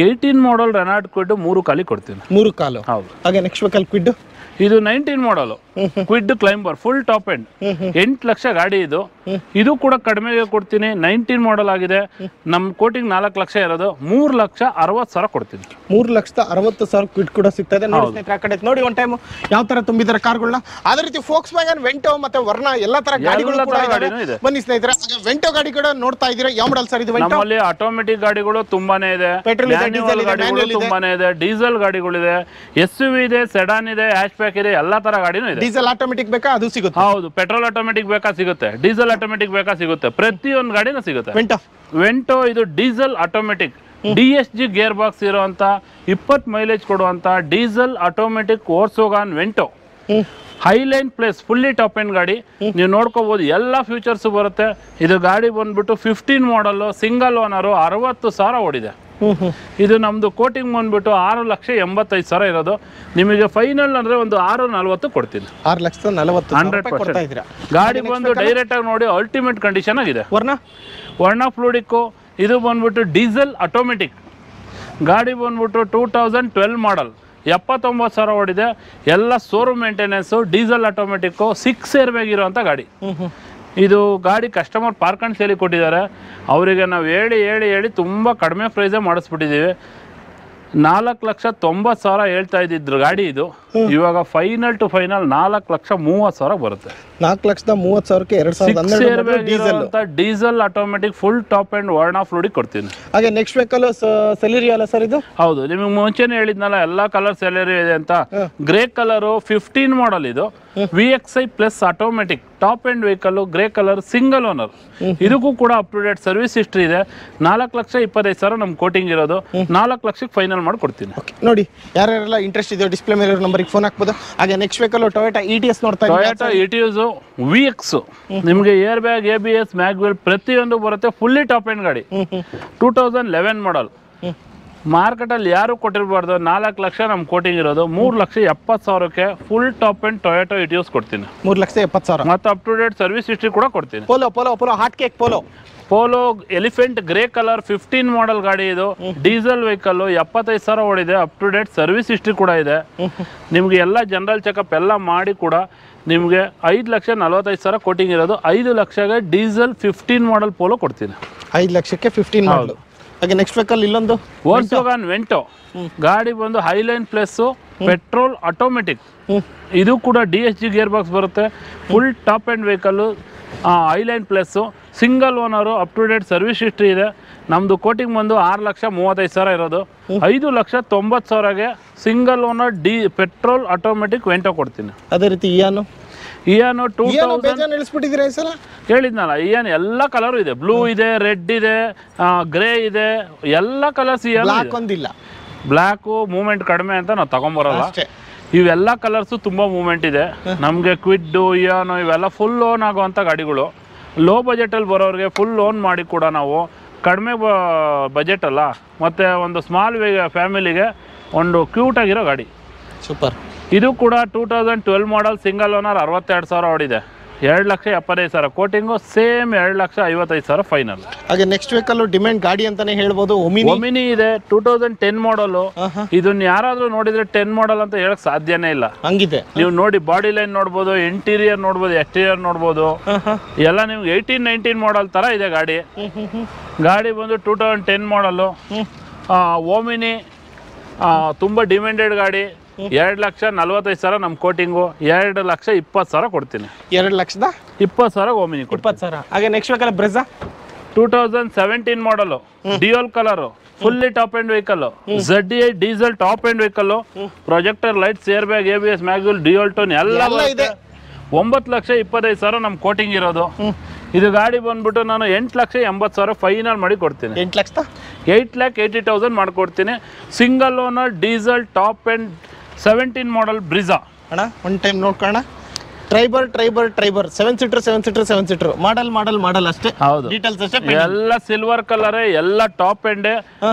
S1: 18 ಮಾಡಲ್ ರೆನಾಲ್ಡ್ ಕ್ವಿಡ್ 3,15,000 ಕೊಡ್ತೀನಿ.
S2: 3,15,000.
S1: ಹೌದು.
S2: ಹಾಗೆ ನೆಕ್ಸ್ಟ್ ವೆಹಿಕಲ್ ಕ್ವಿಡ್.
S1: ಇದು 19 ಮಾಡಲು Kwid climber, full top end. 8 lakh ಗಾಡಿ ಇದು. ಇದು ಕೂಡ ಕಡಿಮೆಗೆ ಕೊಡ್ತೀನಿ. 19 ಮಾಡಲ್ ಆಗಿದೆ. ನಮ್ಮ ಕೋಟಿಂಗ್ 4 ಲಕ್ಷ ಇರೋದು. 3,60,000 ಕೊಡ್ತೀನಿ.
S2: 3,60,000 ಕ್ವಿಡ್ ಕೂಡ ಸಿಗ್ತಾ ಇದೆ. ನೋಡಿ ಸ್ನೇಹಿತರೆ, ಆ ಕಡೆ ನೋಡಿ ಒಂದು ಟೈಮ್ ಯಾವ ತರ ತುಂಬಿದ್ದಾರೆ ಕಾರ್ಗಳನ್ನ. ಅದೇ ರೀತಿ ಫೋಕ್ಸ್ ವ್ಯಾಗನ್, ವೆಂಟೋ ಮತ್ತೆ ವರ್ಣ ಎಲ್ಲ ತರ ಗಾಡಿಗಳು ಕೂಡ ಇದೆ. ಬನ್ನಿ ಸ್ನೇಹಿತರೆ, ವೆಂಟೋ ಗಾಡಿ ಕೂಡ ನೋಡ್ತಾ ಇದ್ದೀರಾ. ಯಾವ ಮಾಡಲ್ ಸರ್ ಇದು?
S1: ನಮ್ಮಲ್ಲಿ ಆಟೋಮೆಟಿಕ್ ಗಾಡಿಗಳು ತುಂಬಾನೇ ಇದೆ, ತುಂಬಾನೇ ಇದೆ, ಡೀಸೆಲ್ ಗಾಡಿಗಳಿದೆ, SUV ಇದೆ, ಸೆಡಾನ್ ಇದೆ, ಹ್ಯಾಚ್ ಬ್ಯಾಕ್ ಇದೆ, ಎಲ್ಲಾ ತರ ಗಾಡಿನೂ ಇದೆ.
S2: ಡೀಸೆಲ್ ಆಟೋಮೆಟಿಕ್ ಬೇಕಾ? ಅದು ಸಿಗುತ್ತೆ.
S1: ಹೌದು. ಪೆಟ್ರೋಲ್ ಆಟೋಮೆಟಿಕ್ ಬೇಕಾ? ಸಿಗುತ್ತೆ. ಡೀಸೆಲ್ ಆಟೋಮೆಟಿಕ್ ಬೇಕಾ? ಸಿಗುತ್ತೆ. ಪ್ರತಿಯೊಂದು ಗಾಡಿನೂ ಸಿಗುತ್ತೆ. ವೆಂಟೋ ಇದು diesel automatic, DSG gear box ಇರುವಂತ, 20 ಮೈಲೇಜ್ ಕೊಡುವಂತ diesel automatic Volkswagen Vento. Highline plus, fully top end ಗಾಡಿ. ನೀವು ನೋಡ್ಕೋಬಹುದು, ಎಲ್ಲ ಫ್ಯೂಚರ್ಸ್ ಬರುತ್ತೆ. ಇದು ಗಾಡಿ ಬಂದ್ಬಿಟ್ಟು 15 ಮಾಡಲ್, ಸಿಂಗಲ್ ಓನರು, 60,000 ಓಡಿದೆ. ಇದು ನಮ್ದು ಕೋಟಿಂಗ್ ಬಂದ್ಬಿಟ್ಟು 6,85,000 ಇರೋದು. ನಿಮಗೆ ಫೈನಲ್ ಅಂದ್ರೆ ಒಂದು 6,40,000 ಕೊಡ್ತೀನಿ.
S2: 6,40,000
S1: ಗಾಡಿ ಬಂದು ಡೈರೆಕ್ಟ್ ಆಗಿ ನೋಡಿ, ಅಲ್ಟಿಮೇಟ್ ಕಂಡೀಷನ್ ಆಗಿದೆ. ವರ್ಣ ಫ್ಲೂಡಿಕ್. ಇದು ಬಂದ್ಬಿಟ್ಟು ಡೀಸೆಲ್ ಆಟೋಮೆಟಿಕ್. ಗಾಡಿ ಬಂದ್ಬಿಟ್ಟು 2012 ಮಾಡಲ್, 79,000 ಓಡಿದೆ. ಎಲ್ಲ showroom maintenance, diesel automatic, 6 air bag ಇರುವಂಥ ಗಾಡಿ. ಇದು ಗಾಡಿ ಕಸ್ಟಮರ್ ಪಾರ್ಕ್ ಆ್ಯಂಡ್ ಸೇಲಿಗೆ ಕೊಟ್ಟಿದ್ದಾರೆ. ಅವರಿಗೆ ನಾವು ಹೇಳಿ ತುಂಬ ಕಡಿಮೆ ಪ್ರೈಸೇ ಮಾಡಿಸ್ಬಿಟ್ಟಿದ್ದೀವಿ. 4,90,000 ಹೇಳ್ತಾ ಇದ್ದಿದ್ರು ಗಾಡಿ. ಇದು ಇವಾಗ ಫೈನಲ್ ಟು ಫೈನಲ್ 4,30,000 ಬರುತ್ತೆ.
S2: 4,30,000ಕ್ಕೆ 2012
S1: diesel automatic full top and ವರ್ಣ ಫ್ಲೂಡಿಕ್ ಕೊಡ್ತೀನಿ.
S2: ಹಾಗೆ ನೆಕ್ಸ್ಟ್ ವೆಹಿಕಲ್ ಸೆಲೆರಿ ಅಲ್ಲ ಸರ್ ಇದು?
S1: ಹೌದು. ನಿಮಗೆ ಮುಂಚೆನೇ ಹೇಳಿದ್ನಲ್ಲ, ಎಲ್ಲ ಕಲರ್ ಸೆಲೆರಿ ಇದೆ ಅಂತ. Grey colour 15 model. ಇದು VXI plus automatic top end vehicle grey colour single owner. ಇದಕ್ಕೂ ಕೂಡ up to date service history ಇದೆ. 4,25,000 ನಮ್ ಕೋಟಿಂಗ್ ಇರೋದು. 4 ಲಕ್ಷಕ್ಕೆ ಫೈನಲ್ ಮಾಡಿ ಕೊಡ್ತೀನಿ.
S2: ನೋಡಿ ಯಾರ್ಯಾರೆಲ್ಲ ಇಂಟ್ರೆಸ್ಟ್ ಇದೆಯೋ ಡಿಸ್ಪ್ಲೇ ಮೇಲೆ ನಂಬರ್ಗೆ ಫೋನ್ ಹಾಕ್ಬೋದು. ಹಾಗೆ ನೆಕ್ಸ್ಟ್ ವೆಹಿಕಲ್ ಟೊಯೋಟಾ ETS ನೋಡ್ತಾ ಇದ್ದೀವಿ.
S1: ಟೊಯೋಟಾ ETS VX ನಿಮಗೆ ಏರ್ ಬ್ಯಾಗ್, ABS, ಮ್ಯಾಗ್ವೆಲ್ ಪ್ರತಿಯೊಂದು ಬರುತ್ತೆ. ಫುಲ್ಲಿ ಟಾಪ್ ಎಂಡ್ ಗಾಡಿ. 2011 ಮಾಡಲ್. ಮಾರ್ಕೆಟಲ್ಲಿ ಯಾರು ಕೊಟ್ಟಿರಬಾರ್ದು. 4 ಲಕ್ಷ ನಮ್ ಕೋಟಿಂಗ್ ಇರೋದು. 3,70,000ಕ್ಕೆ full top end Toyota ETS ಕೊಡ್ತೀನಿ.
S2: 3,70,000
S1: ಮತ್ತೆ up to date service history ಕೂಡ ಕೊಡ್ತೀನಿ.
S2: Polo hot cake
S1: Polo elephant grey colour 15 model ಗಾಡಿ. ಇದು ಡೀಸೆಲ್ ವೆಹಿಕಲ್. 75,000 ಓಡಿದೆ. Up to date service history ಕೂಡ ಇದೆ. ನಿಮ್ಗೆ ಎಲ್ಲ ಜನರಲ್ ಚೆಕಪ್ ಎಲ್ಲ ಮಾಡಿ ಕೂಡ ನಿಮಗೆ 5,45,000 ಕೋಟಿಂಗ್ ಇರೋದು. 5 ಲಕ್ಷಗೆ ಡೀಸೆಲ್ 15 ಮಾಡಲ್ ಪೋಲೋ ಕೊಡ್ತೀನಿ.
S2: 5 ಲಕ್ಷಕ್ಕೆ 15 ಮಾಡಲ್. ಹಾಗೆ ನೆಕ್ಸ್ಟ್ ವೆಹಿಕಲ್ ಇಲ್ಲೊಂದು
S1: ವೋಲ್ಕ್ಸ್ವ್ಯಾಗನ್ ವೆಂಟೋ ಗಾಡಿ ಬಂದು ಹೈಲೈನ್ ಪ್ಲಸ್ ಪೆಟ್ರೋಲ್ ಆಟೋಮೆಟಿಕ್. ಇದು ಕೂಡ DSG ಗೇರ್ ಬಾಕ್ಸ್ ಬರುತ್ತೆ. Full top end vehicle Highline plus single owner. Up to date service history ಇದೆ. ನಮ್ದು ಕೋಟಿಂಗ್ ಬಂದು 6,35,000 ಇರೋದು. 5,90,000ಗೆ single owner petrol automatic Vento ಕೊಡ್ತೀನಿ.
S2: ಅದೇ ರೀತಿ
S1: ಇಯಾನು 2000
S2: ಇಳಿಸ್ಬಿಟ್ಟಿದ್ದೀರಾ ಈ ಸಲ?
S1: ಹೇಳಿದ್ನಲ್ಲ, ಇಯಾನ್ ಎಲ್ಲ ಕಲರು ಇದೆ. ಬ್ಲೂ ಇದೆ, ರೆಡ್ ಇದೆ, ಗ್ರೇ ಇದೆ, ಎಲ್ಲ ಕಲರ್ಸ್.
S2: ಒಂದಿಲ್ಲ
S1: ಬ್ಲ್ಯಾಕು ಮೂವ್ಮೆಂಟ್ ಕಡಿಮೆ ಅಂತ ನಾವು ತಗೊಂಬರಲ್ಲ. ಇವೆಲ್ಲ ಕಲರ್ಸು ತುಂಬ ಮೂವ್ಮೆಂಟ್ ಇದೆ. ನಮಗೆ ಕ್ವಿಡ್ಡು, ಇಯಾನು ಇವೆಲ್ಲ ಫುಲ್ ಲೋನ್ ಆಗುವಂಥ ಗಾಡಿಗಳು. ಲೋ ಬಜೆಟಲ್ಲಿ ಬರೋರಿಗೆ ಫುಲ್ ಲೋನ್ ಮಾಡಿ ಕೂಡ ನಾವು ಕಡಿಮೆ ಬಜೆಟ್ ಅಲ್ಲ, ಮತ್ತು ಒಂದು ಸ್ಮಾಲ್ ಫ್ಯಾಮಿಲಿಗೆ ಒಂದು ಕ್ಯೂಟ್ ಆಗಿರೋ ಗಾಡಿ.
S2: ಸೂಪರ್.
S1: ಇದು ಕೂಡ 2012 ಮಾಡಲ್ ಸಿಂಗಲ್ ಓನರ್. 62,000 ಓಡಿದೆ. 2,75,000 ಕೋಟಿಂಗು. Same 2,55,000 final.
S2: ಹಾಗೆ ನೆಕ್ಸ್ಟ್ ವೆಹಿಕಲ್ ಡಿಮ್ಯಾಂಡ್ ಗಾಡಿ ಅಂತಾನೆ ಹೇಳ್ಬೋದು. ಒಮಿನಿ
S1: ಇದೆ. 2010 ಮಾಡಲ್. ಇದನ್ನ ಯಾರಾದ್ರೂ ನೋಡಿದ್ರೆ 10 ಮಾಡಲ್ ಅಂತ ಹೇಳಕ್ ಸಾಧ್ಯನೇ ಇಲ್ಲ.
S2: ಹಂಗಿದೆ.
S1: ನೀವು ನೋಡಿ, ಬಾಡಿ ಲೈನ್ ನೋಡ್ಬೋದು, ಇಂಟೀರಿಯರ್ ನೋಡ್ಬೋದು, ಎಕ್ಸ್ಟೀರಿಯರ್ ನೋಡ್ಬೋದು. ಎಲ್ಲ ನಿಮ್ಗೆ 18-19 ಮಾಡಲ್ ತರ ಇದೆ ಗಾಡಿ. ಗಾಡಿ ಬಂದು 2010 ಮಾಡಲ್. ಒಮಿನಿ ತುಂಬಾ ಡಿಮ್ಯಾಂಡೆಡ್ ಗಾಡಿ. 2,45,000 ನಮ್ ಕೋಟಿಂಗು. 2,20,000 ಕೊಡ್ತೀನಿ.
S2: 2,20,000
S1: ಓಮಿನಿ
S2: 20,000. ಹಾಗೆ next vehicle Brezza
S1: 2017 model. Dual colour fully top end vehicle. ZDI diesel top end vehicle. Projector lights, air bag, ABS, mag wheel, dual tone ಎಲ್ಲ ಇದೆ. 9,25,000 ನಮ್ ಕೋಟಿಂಗ್ ಇರೋದು. ಇದು ಗಾಡಿ ಬಂದ್ಬಿಟ್ಟು ನಾನು 8,80,000 ಫೈನಲ್ ಮಾಡಿ ಕೊಡ್ತೀನಿ. 8,80,000 ಮಾಡ್ಕೊಡ್ತೀನಿ. Single owner diesel top end 17 ಮಾಡಲ್ ಬ್ರಿಜಾ.
S2: ಅಣ್ಣ ಒನ್ ಟೈಮ್ ನೋಡ್ಕೋಣ. ಟ್ರೈಬರ್ 7 ಸೀಟರ್ ಮಾಡಲ್ ಅಷ್ಟೇ.
S1: ಹೌದು,
S2: ಡೀಟೇಲ್ಸ್ ಅಷ್ಟೇ.
S1: ಎಲ್ಲ ಸಿಲ್ವರ್ ಕಲರ್, ಎಲ್ಲ top end.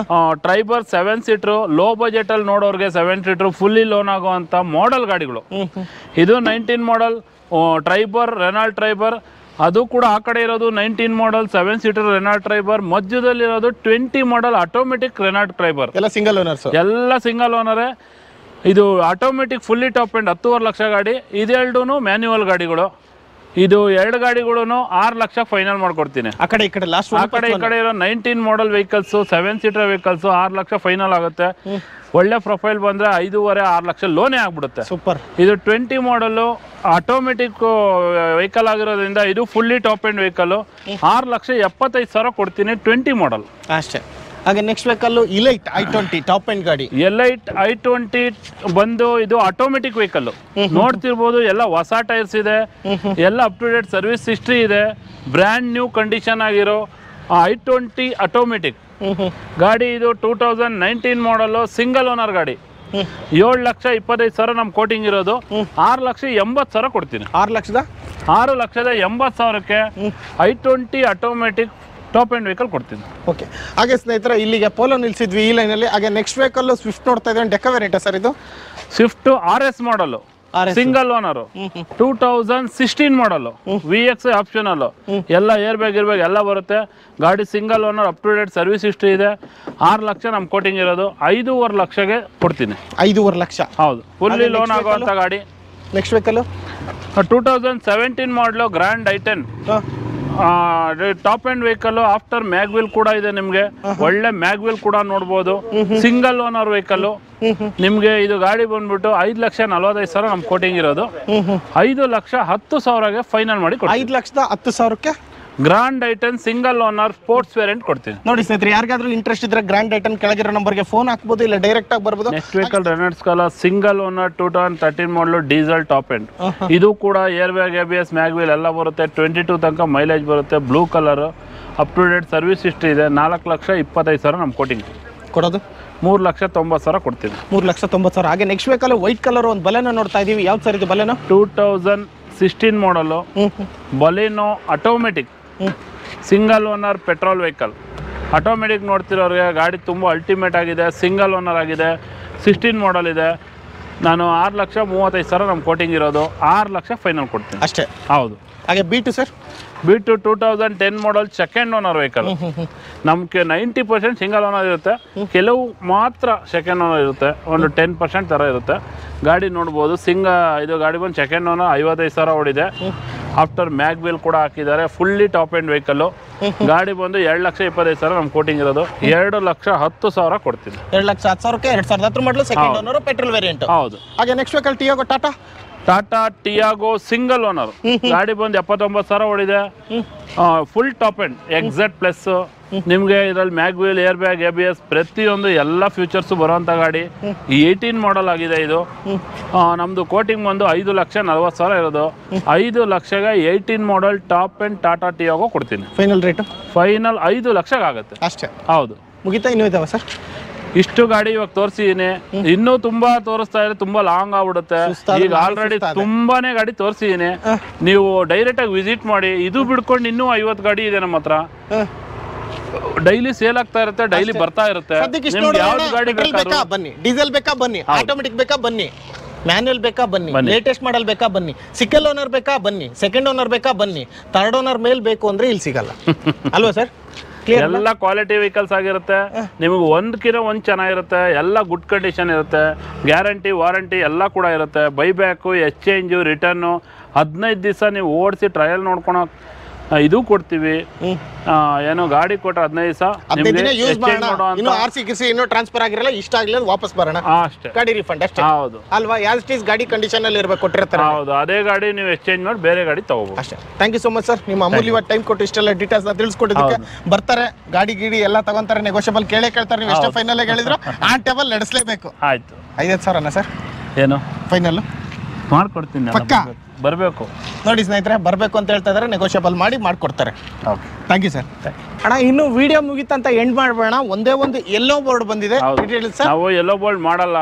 S1: Triber 7 seater. Low budget ಅಲ್ಲಿ ನೋಡೋರ್ಗೆ 7 ಸೀಟರ್ ಫುಲ್ಲಿ ಲೋನ್ ಆಗುವಂತ ಮಾಡಲ್ ಗಾಡಿಗಳು. ಇದು 19 ಮಾಡಲ್ ಟ್ರೈಬರ್, ರೆನಾಲ್ಟ್ ಟ್ರೈಬರ್. ಅದು ಕೂಡ ಆ ಕಡೆ ಇರೋದು 19 ಮಾಡಲ್ 7 ಸೀಟರ್ ರೆನಾಲ್ಟ್ ಟ್ರೈಬರ್. ಮಧ್ಯದಲ್ಲಿರೋದು 20 ಮಾಡಲ್ ಆಟೋಮೆಟಿಕ್ ರೆನಾಲ್ಟ್ ಟ್ರೈಬರ್.
S2: ಎಲ್ಲ ಸಿಂಗಲ್ ಓನರ್ಸ್.
S1: ಎಲ್ಲ ಸಿಂಗಲ್ ಓನರೇ. ಇದು automatic fully top end 10.5 lakh ಗಾಡಿ. ಇದೆರಡೂ ಮ್ಯಾನ್ಯುವಲ್ ಗಾಡಿಗಳು. ಇದು 2 ಗಾಡಿಗಳು 6 ಲಕ್ಷ ಫೈನಲ್ ಮಾಡ್ಕೊಡ್ತೀನಿ.
S2: ಆ ಕಡೆ ಈ ಕಡೆ ಲಾಸ್ಟ್
S1: ಆ ಕಡೆ ಈ ಕಡೆ ಇರೋ 19 model vehicles 7 seater vehicles 6 lakh final ಆಗುತ್ತೆ. ಒಳ್ಳೆ ಪ್ರೊಫೈಲ್ ಬಂದ್ರೆ 5.5-6 ಲಕ್ಷ ಲೋನೇ ಆಗ್ಬಿಡುತ್ತೆ.
S2: ಸೂಪರ್.
S1: ಇದು 20 ಮಾಡಲ್ ಆಟೋಮೆಟಿಕ್ ವೆಹಿಕಲ್ ಆಗಿರೋದ್ರಿಂದ ಇದು ಫುಲ್ಲಿ ಟಾಪ್ ಎಂಡ್ ವೆಹಿಕಲ್. 6,75,000 ಕೊಡ್ತೀನಿ. 20 ಮಾಡಲ್
S2: ಅಷ್ಟೇ. ಹಾಗೆ next vehicle elite i20 top end ಗಾಡಿ.
S1: ಎಲೈಟ್ i20 ಬಂದು ಇದು ಆಟೋಮೆಟಿಕ್ ವೆಹಿಕಲ್. ನೋಡ್ತಿರ್ಬೋದು, ಎಲ್ಲ ಹೊಸ ಟೈರ್ಸ್ ಇದೆ, ಎಲ್ಲ up to date service history ಇದೆ. ಬ್ರ್ಯಾಂಡ್ ನ್ಯೂ ಕಂಡೀಷನ್ ಆಗಿರೋ i20 ಆಟೋಮೆಟಿಕ್ ಗಾಡಿ. ಇದು 2019 ಮಾಡಲ್ ಸಿಂಗಲ್ ಓನರ್ ಗಾಡಿ. 7,25,000 ನಮ್ ಕೋಟಿಂಗ್ ಇರೋದು. 6,80,000 ಕೊಡ್ತೀನಿ. 6,80,000ಕ್ಕೆ i20 automatic top end vehicle ಕೊಡ್ತೀನಿ.
S2: ಓಕೆ. ಹಾಗೆ ಸ್ನೇಹಿತರೆ, ಇಲ್ಲಿಗೆ ಪೋಲೋ ನಿಲ್ಸಿದ್ವಿ ಈ ಲೈನಲ್ಲಿ. ಹಾಗೆ ನೆಕ್ಸ್ಟ್ ವೆಹಿಕಲ್ ಸ್ವಿಫ್ಟ್ ನೋಡ್ತಾ ಇದ್ದೀವಿ. ಡೆಕ್ಕ ವೇರಿಯಂಟ್ ಸರ್ ಇದು?
S1: Swift RS model single owner. 2016 model. VX optional. ಎಲ್ಲ ಏರ್ ಬ್ಯಾಗ್ ಎಲ್ಲ ಬರುತ್ತೆ. ಗಾಡಿ single owner, up to date service history ಇದೆ. 6 ಲಕ್ಷ ನಮ್ ಕೋಟಿಂಗ್ ಇರೋದು. 5.5 ಲಕ್ಷಗೆ ಕೊಡ್ತೀನಿ.
S2: 5.5 ಲಕ್ಷ.
S1: ಹೌದು, ಫುಲ್ಲಿ ಲೋನ್ ಆಗುವಂತ ಗಾಡಿ.
S2: ನೆಕ್ಸ್ಟ್ ವೆಹಿಕಲ್
S1: 2017 ಮಾಡಲು grand i10 top end vehicle. After mag wheel ಕೂಡ ಇದೆ ನಿಮ್ಗೆ. ಒಳ್ಳೆ ಮ್ಯಾಗ್ವಿಲ್ ಕೂಡ ನೋಡ್ಬೋದು. Single owner vehicle. ನಿಮ್ಗೆ ಇದು ಗಾಡಿ ಬಂದ್ಬಿಟ್ಟು 5,40,000 ನಮ್ ಕೋಟಿಂಗ್ ಇರೋದು. 5,10,000ಗೆ ಫೈನಲ್ ಮಾಡಿ.
S2: 5,10,000ಕ್ಕೆ
S1: grand i ten single owner sports variant ಕೊಡ್ತೀನಿ.
S2: ನೋಡಿ ಸ್ನೇಹಿತರೆ, ಯಾರಿಗಾದ್ರೂ ಇಂಟ್ರೆಸ್ಟ್ ಇದ್ರೆ ಗ್ರಾಂಡ್ ಐಟನ್ ಕೆಳಗಿರೋ ನಂಬರ್ಗೆ ಫೋನ್ ಹಾಕ್ಬೋದು, ಇಲ್ಲ ಡೈರೆಕ್ಟ್ ಆಗಿ ಬರ್ಬೋದು.
S1: Next vehicle Renault Scala single owner 2013 ಮಾಡಲು ಡೀಸೆಲ್ ಟಾಪ್ ಎಂಡ್. ಇದು ಕೂಡ ಏರ್ ಬ್ಯಾಗ್, ABS, ಮ್ಯಾಗ್ವೀಲ್ ಎಲ್ಲ ಬರುತ್ತೆ. 22 ತನಕ ಮೈಲೇಜ್ ಬರುತ್ತೆ. Blue colour, up to date service history ಇದೆ. 4,25,000 ನಮ್ಮ ಕೋಟಿಂಗ್
S2: ಕೊಡೋದು.
S1: 3,90,000 ಕೊಡ್ತೀನಿ.
S2: 3,90,000. ಹಾಗೆ ನೆಕ್ಸ್ಟ್ ವೆಹಿಕಲ್ ವೈಟ್ ಕಲರ್ ಒಂದು ಬಲೆನೋ ನೋಡ್ತಾ ಇದೀವಿ. ಯಾವ್ದು ಸರ್ ಇದು Baleno?
S1: 2016 model Baleno automatic single owner petrol vehicle. Automatic ನೋಡ್ತಿರೋರಿಗೆ ಗಾಡಿ ತುಂಬ ಅಲ್ಟಿಮೇಟ್ ಆಗಿದೆ. ಸಿಂಗಲ್ ಓನರ್ ಆಗಿದೆ. 16 ಮಾಡಲ್ ಇದೆ. ನಾನು 6,35,000 ನಮ್ಮ ಕೋಟಿಂಗ್ ಇರೋದು. 6 ಲಕ್ಷ ಫೈನಲ್ ಕೊಡ್ತೀನಿ
S2: ಅಷ್ಟೇ.
S1: ಹೌದು.
S2: ಹಾಗೆ B2 sir?
S1: B2 2010 model second owner vehicle. ನಮಗೆ 90% ಸಿಂಗಲ್ ಓನರ್ ಇರುತ್ತೆ, ಕೆಲವು ಮಾತ್ರ ಸೆಕೆಂಡ್ ಓನರ್ ಇರುತ್ತೆ. ಒಂದು 10% ಥರ ಇರುತ್ತೆ. ಗಾಡಿ ನೋಡ್ಬೋದು. ಇದು ಗಾಡಿ ಬಂದು ಸೆಕೆಂಡ್ ಓನರ್, 55,000 ಓಡಿದೆ. ಆಫ್ಟರ್ ಮ್ಯಾಗ್ವೀಲ್ ಕೂಡ ಹಾಕಿದ್ದಾರೆ. Fully top end vehicle. ಗಾಡಿ ಬಂದು 2,25,000 ನಮ್ಮ ಕೋಟಿಂಗ್ ಇರೋದು. 2,10,000 ಕೊಡ್ತೀನಿ.
S2: 2,10,000ಕ್ಕೆ 2010 ಮಾಡಲು ಸೆಕೆಂಡ್ ಓನರ್ ಪೆಟ್ರೋಲ್ ವೇರಿಯಂಟ್.
S1: ಹೌದು.
S2: ಹಾಗೆ next vehicle Tiago
S1: Tata Tiago single owner. ಗಾಡಿ ಬಂದು 79,000 ಓಡಿದೆ. Full top end exact plus. ನಿಮಗೆ ಇದರಲ್ಲಿ ಮ್ಯಾಗ್ವೀಲ್, ಏರ್ ಬ್ಯಾಗ್, ABS ಪ್ರತಿಯೊಂದು ಎಲ್ಲ ಫ್ಯೂಚರ್ಸು ಬರುವಂಥ ಗಾಡಿ. 18 ಮಾಡಲ್ ಆಗಿದೆ ಇದು. ನಮ್ಮದು ಕೋಟಿಂಗ್ ಬಂದು 5,40,000 ಇರೋದು. 5 ಲಕ್ಷಗೆ 18 model top end Tata Tiago ಕೊಡ್ತೀನಿ.
S2: Final rate?
S1: ಫೈನಲ್ 5 ಲಕ್ಷಕ್ಕೆ ಆಗುತ್ತೆ
S2: ಅಷ್ಟೇ.
S1: ಹೌದು.
S2: ಮುಗಿತಾ? ಇನ್ನೂ ಇದಾವೆ ಸರ್?
S1: ಇಷ್ಟು ಗಾಡಿ ಇವಾಗ ತೋರಿಸಿದೀನಿ. ಇನ್ನೂ ತುಂಬಾ ತೋರಿಸ್ತಾ ಇದ್ರೆ ತುಂಬಾ ಲಾಂಗ್ ಆಗ್ಬಿಡುತ್ತೆ. ಈಗ ಆಲ್ರೆಡಿ ತುಂಬಾನೇ ಗಾಡಿ ತೋರಿಸಿದೀನಿ. ನೀವು ಡೈರೆಕ್ಟ್ ಆಗಿ ವಿಸಿಟ್ ಮಾಡಿ. ಇದು ಬಿಡ್ಕೊಂಡು ಇನ್ನೂ 50 ಗಾಡಿ ಇದೆ ನಮ್ಮ ಹತ್ರ. ಡೈಲಿ ಸೇಲ್ ಆಗ್ತಾ ಇರುತ್ತೆ, ಡೈಲಿ ಬರ್ತಾ ಇರುತ್ತೆ. ಯಾವ್ದು ಗಾಡಿ ಬೇಕಾ
S2: ಬನ್ನಿ, ಡೀಸೆಲ್ ಬೇಕಾ ಬನ್ನಿ, ಆಟೋಮೆಟಿಕ್ ಬೇಕಾ ಬನ್ನಿ, ಮ್ಯಾನ್ಯಲ್ ಬೇಕಾ ಬನ್ನಿ, ಲೇಟೆಸ್ಟ್ ಮಾಡಲ್ ಬೇಕಾ ಬನ್ನಿ, ಸಿಂಗಲ್ ಓನರ್ ಬೇಕಾ ಬನ್ನಿ, ಸೆಕೆಂಡ್ ಓನರ್ ಬೇಕಾ ಬನ್ನಿ, ಥರ್ಡ್ ಓನರ್ ಮೇಲ್ ಬೇಕು ಅಂದ್ರೆ ಇಲ್ಲಿ ಸಿಗಲ್ಲ ಅಲ್ವಾ ಸರ್?
S1: ಎಲ್ಲ ಕ್ವಾಲಿಟಿ ವೆಹಿಕಲ್ಸ್ ಆಗಿರುತ್ತೆ. ನಿಮಗೆ ಒಂದಕ್ಕಿಂತ ಒಂದು ಚೆನ್ನಾಗಿರುತ್ತೆ. ಎಲ್ಲ ಗುಡ್ ಕಂಡೀಷನ್ ಇರುತ್ತೆ. ಗ್ಯಾರಂಟಿ, ವಾರಂಟಿ ಎಲ್ಲ ಕೂಡ ಇರುತ್ತೆ. ಬೈಬ್ಯಾಕು, ಎಕ್ಸ್ಚೇಂಜು, ರಿಟರ್ನು 15 ದಿವಸ ನೀವು ಓಡಿಸಿ ಟ್ರಯಲ್ ನೋಡ್ಕೊಳೋ ಇದು ಕೊಡ್ತೀವಿ. ಏನೋ ಗಾಡಿ ಕೊಟ್ಟರೆ 15 ದಿವಸ
S2: ಇನ್ನೂ ಟ್ರಾನ್ಸ್ಫರ್ ಆಗಿರಲ್ಲ, ಇಷ್ಟ ಆಗಿಲ್ಲ ವಾಪಸ್ ಬರೋಣ
S1: ಅಷ್ಟೇ.
S2: ಗಾಡಿ ರಿಫಂಡ್ ಅಷ್ಟೇ.
S1: ಹೌದು
S2: ಅಲ್ವಾ? ಯಾಸ್ ಇಟ್ ಈಸ್ ಗಾಡಿ ಕಂಡೀಷನ್ ಅಲ್ಲಿ ಇರಬೇಕು, ಕೊಟ್ಟಿರ್ತಾರೆ.
S1: ಹೌದು. ಅದೇ ಗಾಡಿ ನೀವು ಎಕ್ಸ್ಚೇಂಜ್ ಮಾಡಿ ಬೇರೆ ಗಾಡಿ ತಗೋಬಹುದು
S2: ಅಷ್ಟೇ. Thank you so much sir. ನಿಮ್ಮ ಅಮೂಲ್ಯವಾದ ಟೈಮ್ ಕೊಟ್ಟು ಇಷ್ಟೆಲ್ಲ ಡೀಟೇಲ್ಸ್ ತಿಳಿಸ್ಕೊಟ್ಟಿದ್ದಕ್ಕೆ. ಬರ್ತಾರೆ ಗಾಡಿ ಗೀಡಿ ಎಲ್ಲ ತಗೊಂತಾರೆ, ನೆಗೋಷಿಯಬಲ್ ಕೇಳ್ತಾರೆ. ನೀವು ಎಷ್ಟೇ ಫೈನಲ್ ಹೇಳಿದ್ರು ಆ ಟೇಬಲ್ ನಡೆಸಲೇಬೇಕು.
S1: ಆಯ್ತು.
S2: 5,000 ಸರ್
S1: ಏನು
S2: ಫೈನಲ್
S1: ಮಾಡ್ಕೊಡ್ತೀನಿ.
S2: ಪಕ್ಕಾ
S1: ಬರಬೇಕು
S2: ನೋಡಿ ಸ್ನೇಹಿತರೆ, ಬರಬೇಕು ಅಂತ ಹೇಳ್ತಾ ಇದ್ದಾರೆ. ನೆಗೋಷಿಯಬಲ್ ಮಾಡಿಕೊಡ್ತಾರೆ. Thank you sir. ಅಣ್ಣ ಇನ್ನು ವಿಡಿಯೋ ಮುಗಿತಂತ ಎಂಡ್ ಮಾಡಬೇಡ. ಒಂದೇ ಒಂದು ಯೆಲ್ಲೋ ಬೋರ್ಡ್ ಬಂದಿದೆ.
S1: ನಾವು ಯೆಲ್ಲೋ ಬೋರ್ಡ್ ಮಾಡಲ್ಲ.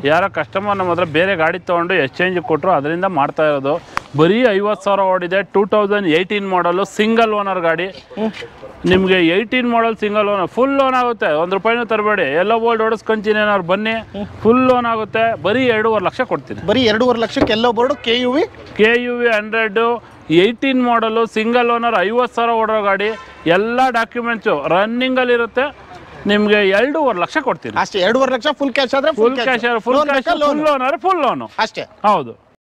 S1: ಯಾರ ಕಸ್ಟಮರ್ ನಮ್ಮ ಹತ್ರ ಬೇರೆ ಗಾಡಿ ತೊಗೊಂಡು ಎಕ್ಸ್ಚೇಂಜ್ ಕೊಟ್ಟರು ಅದರಿಂದ ಮಾಡ್ತಾ ಇರೋದು. ಬರೀ 50,000 ಓಡಿದೆ. 2018 ಮಾಡಲು ಸಿಂಗಲ್ ಓನರ್ ಗಾಡಿ. ನಿಮಗೆ 18 model single owner full loan ಆಗುತ್ತೆ. 1 ರೂಪಾಯಿನೂ ತರಬೇಡಿ. ಯೆಲ್ಲೋ ಬೋರ್ಡ್ ಓಡಿಸ್ಕೊಂತೀನಿ ಏನಾದ್ರು ಬನ್ನಿ, ಫುಲ್ ಲೋನ್ ಆಗುತ್ತೆ. ಬರೀ 2.5 ಲಕ್ಷ ಕೊಡ್ತೀನಿ.
S2: ಬರೀ 2.5 ಲಕ್ಷಕ್ಕೆ yellow board KUV 100
S1: 18 model single owner 50,000 ಓಡೋ ಗಾಡಿ. ಎಲ್ಲ ಡಾಕ್ಯುಮೆಂಟ್ಸು ರನ್ನಿಂಗಲ್ಲಿರುತ್ತೆ. ನಿಮಗೆ 2.5 ಲಕ್ಷ ಕೊಡ್ತೀನಿ
S2: ಅಷ್ಟೇ. 2.5 ಲಕ್ಷ ಫುಲ್ ಕ್ಯಾಶ್ ಆದ್ರೆ
S1: ಫುಲ್ ಕ್ಯಾಶ್, ಫುಲ್ ಲೋನ್ ಆದ್ರೆ ಫುಲ್ ಲೋನು ಅಷ್ಟೇ. ಹೌದು.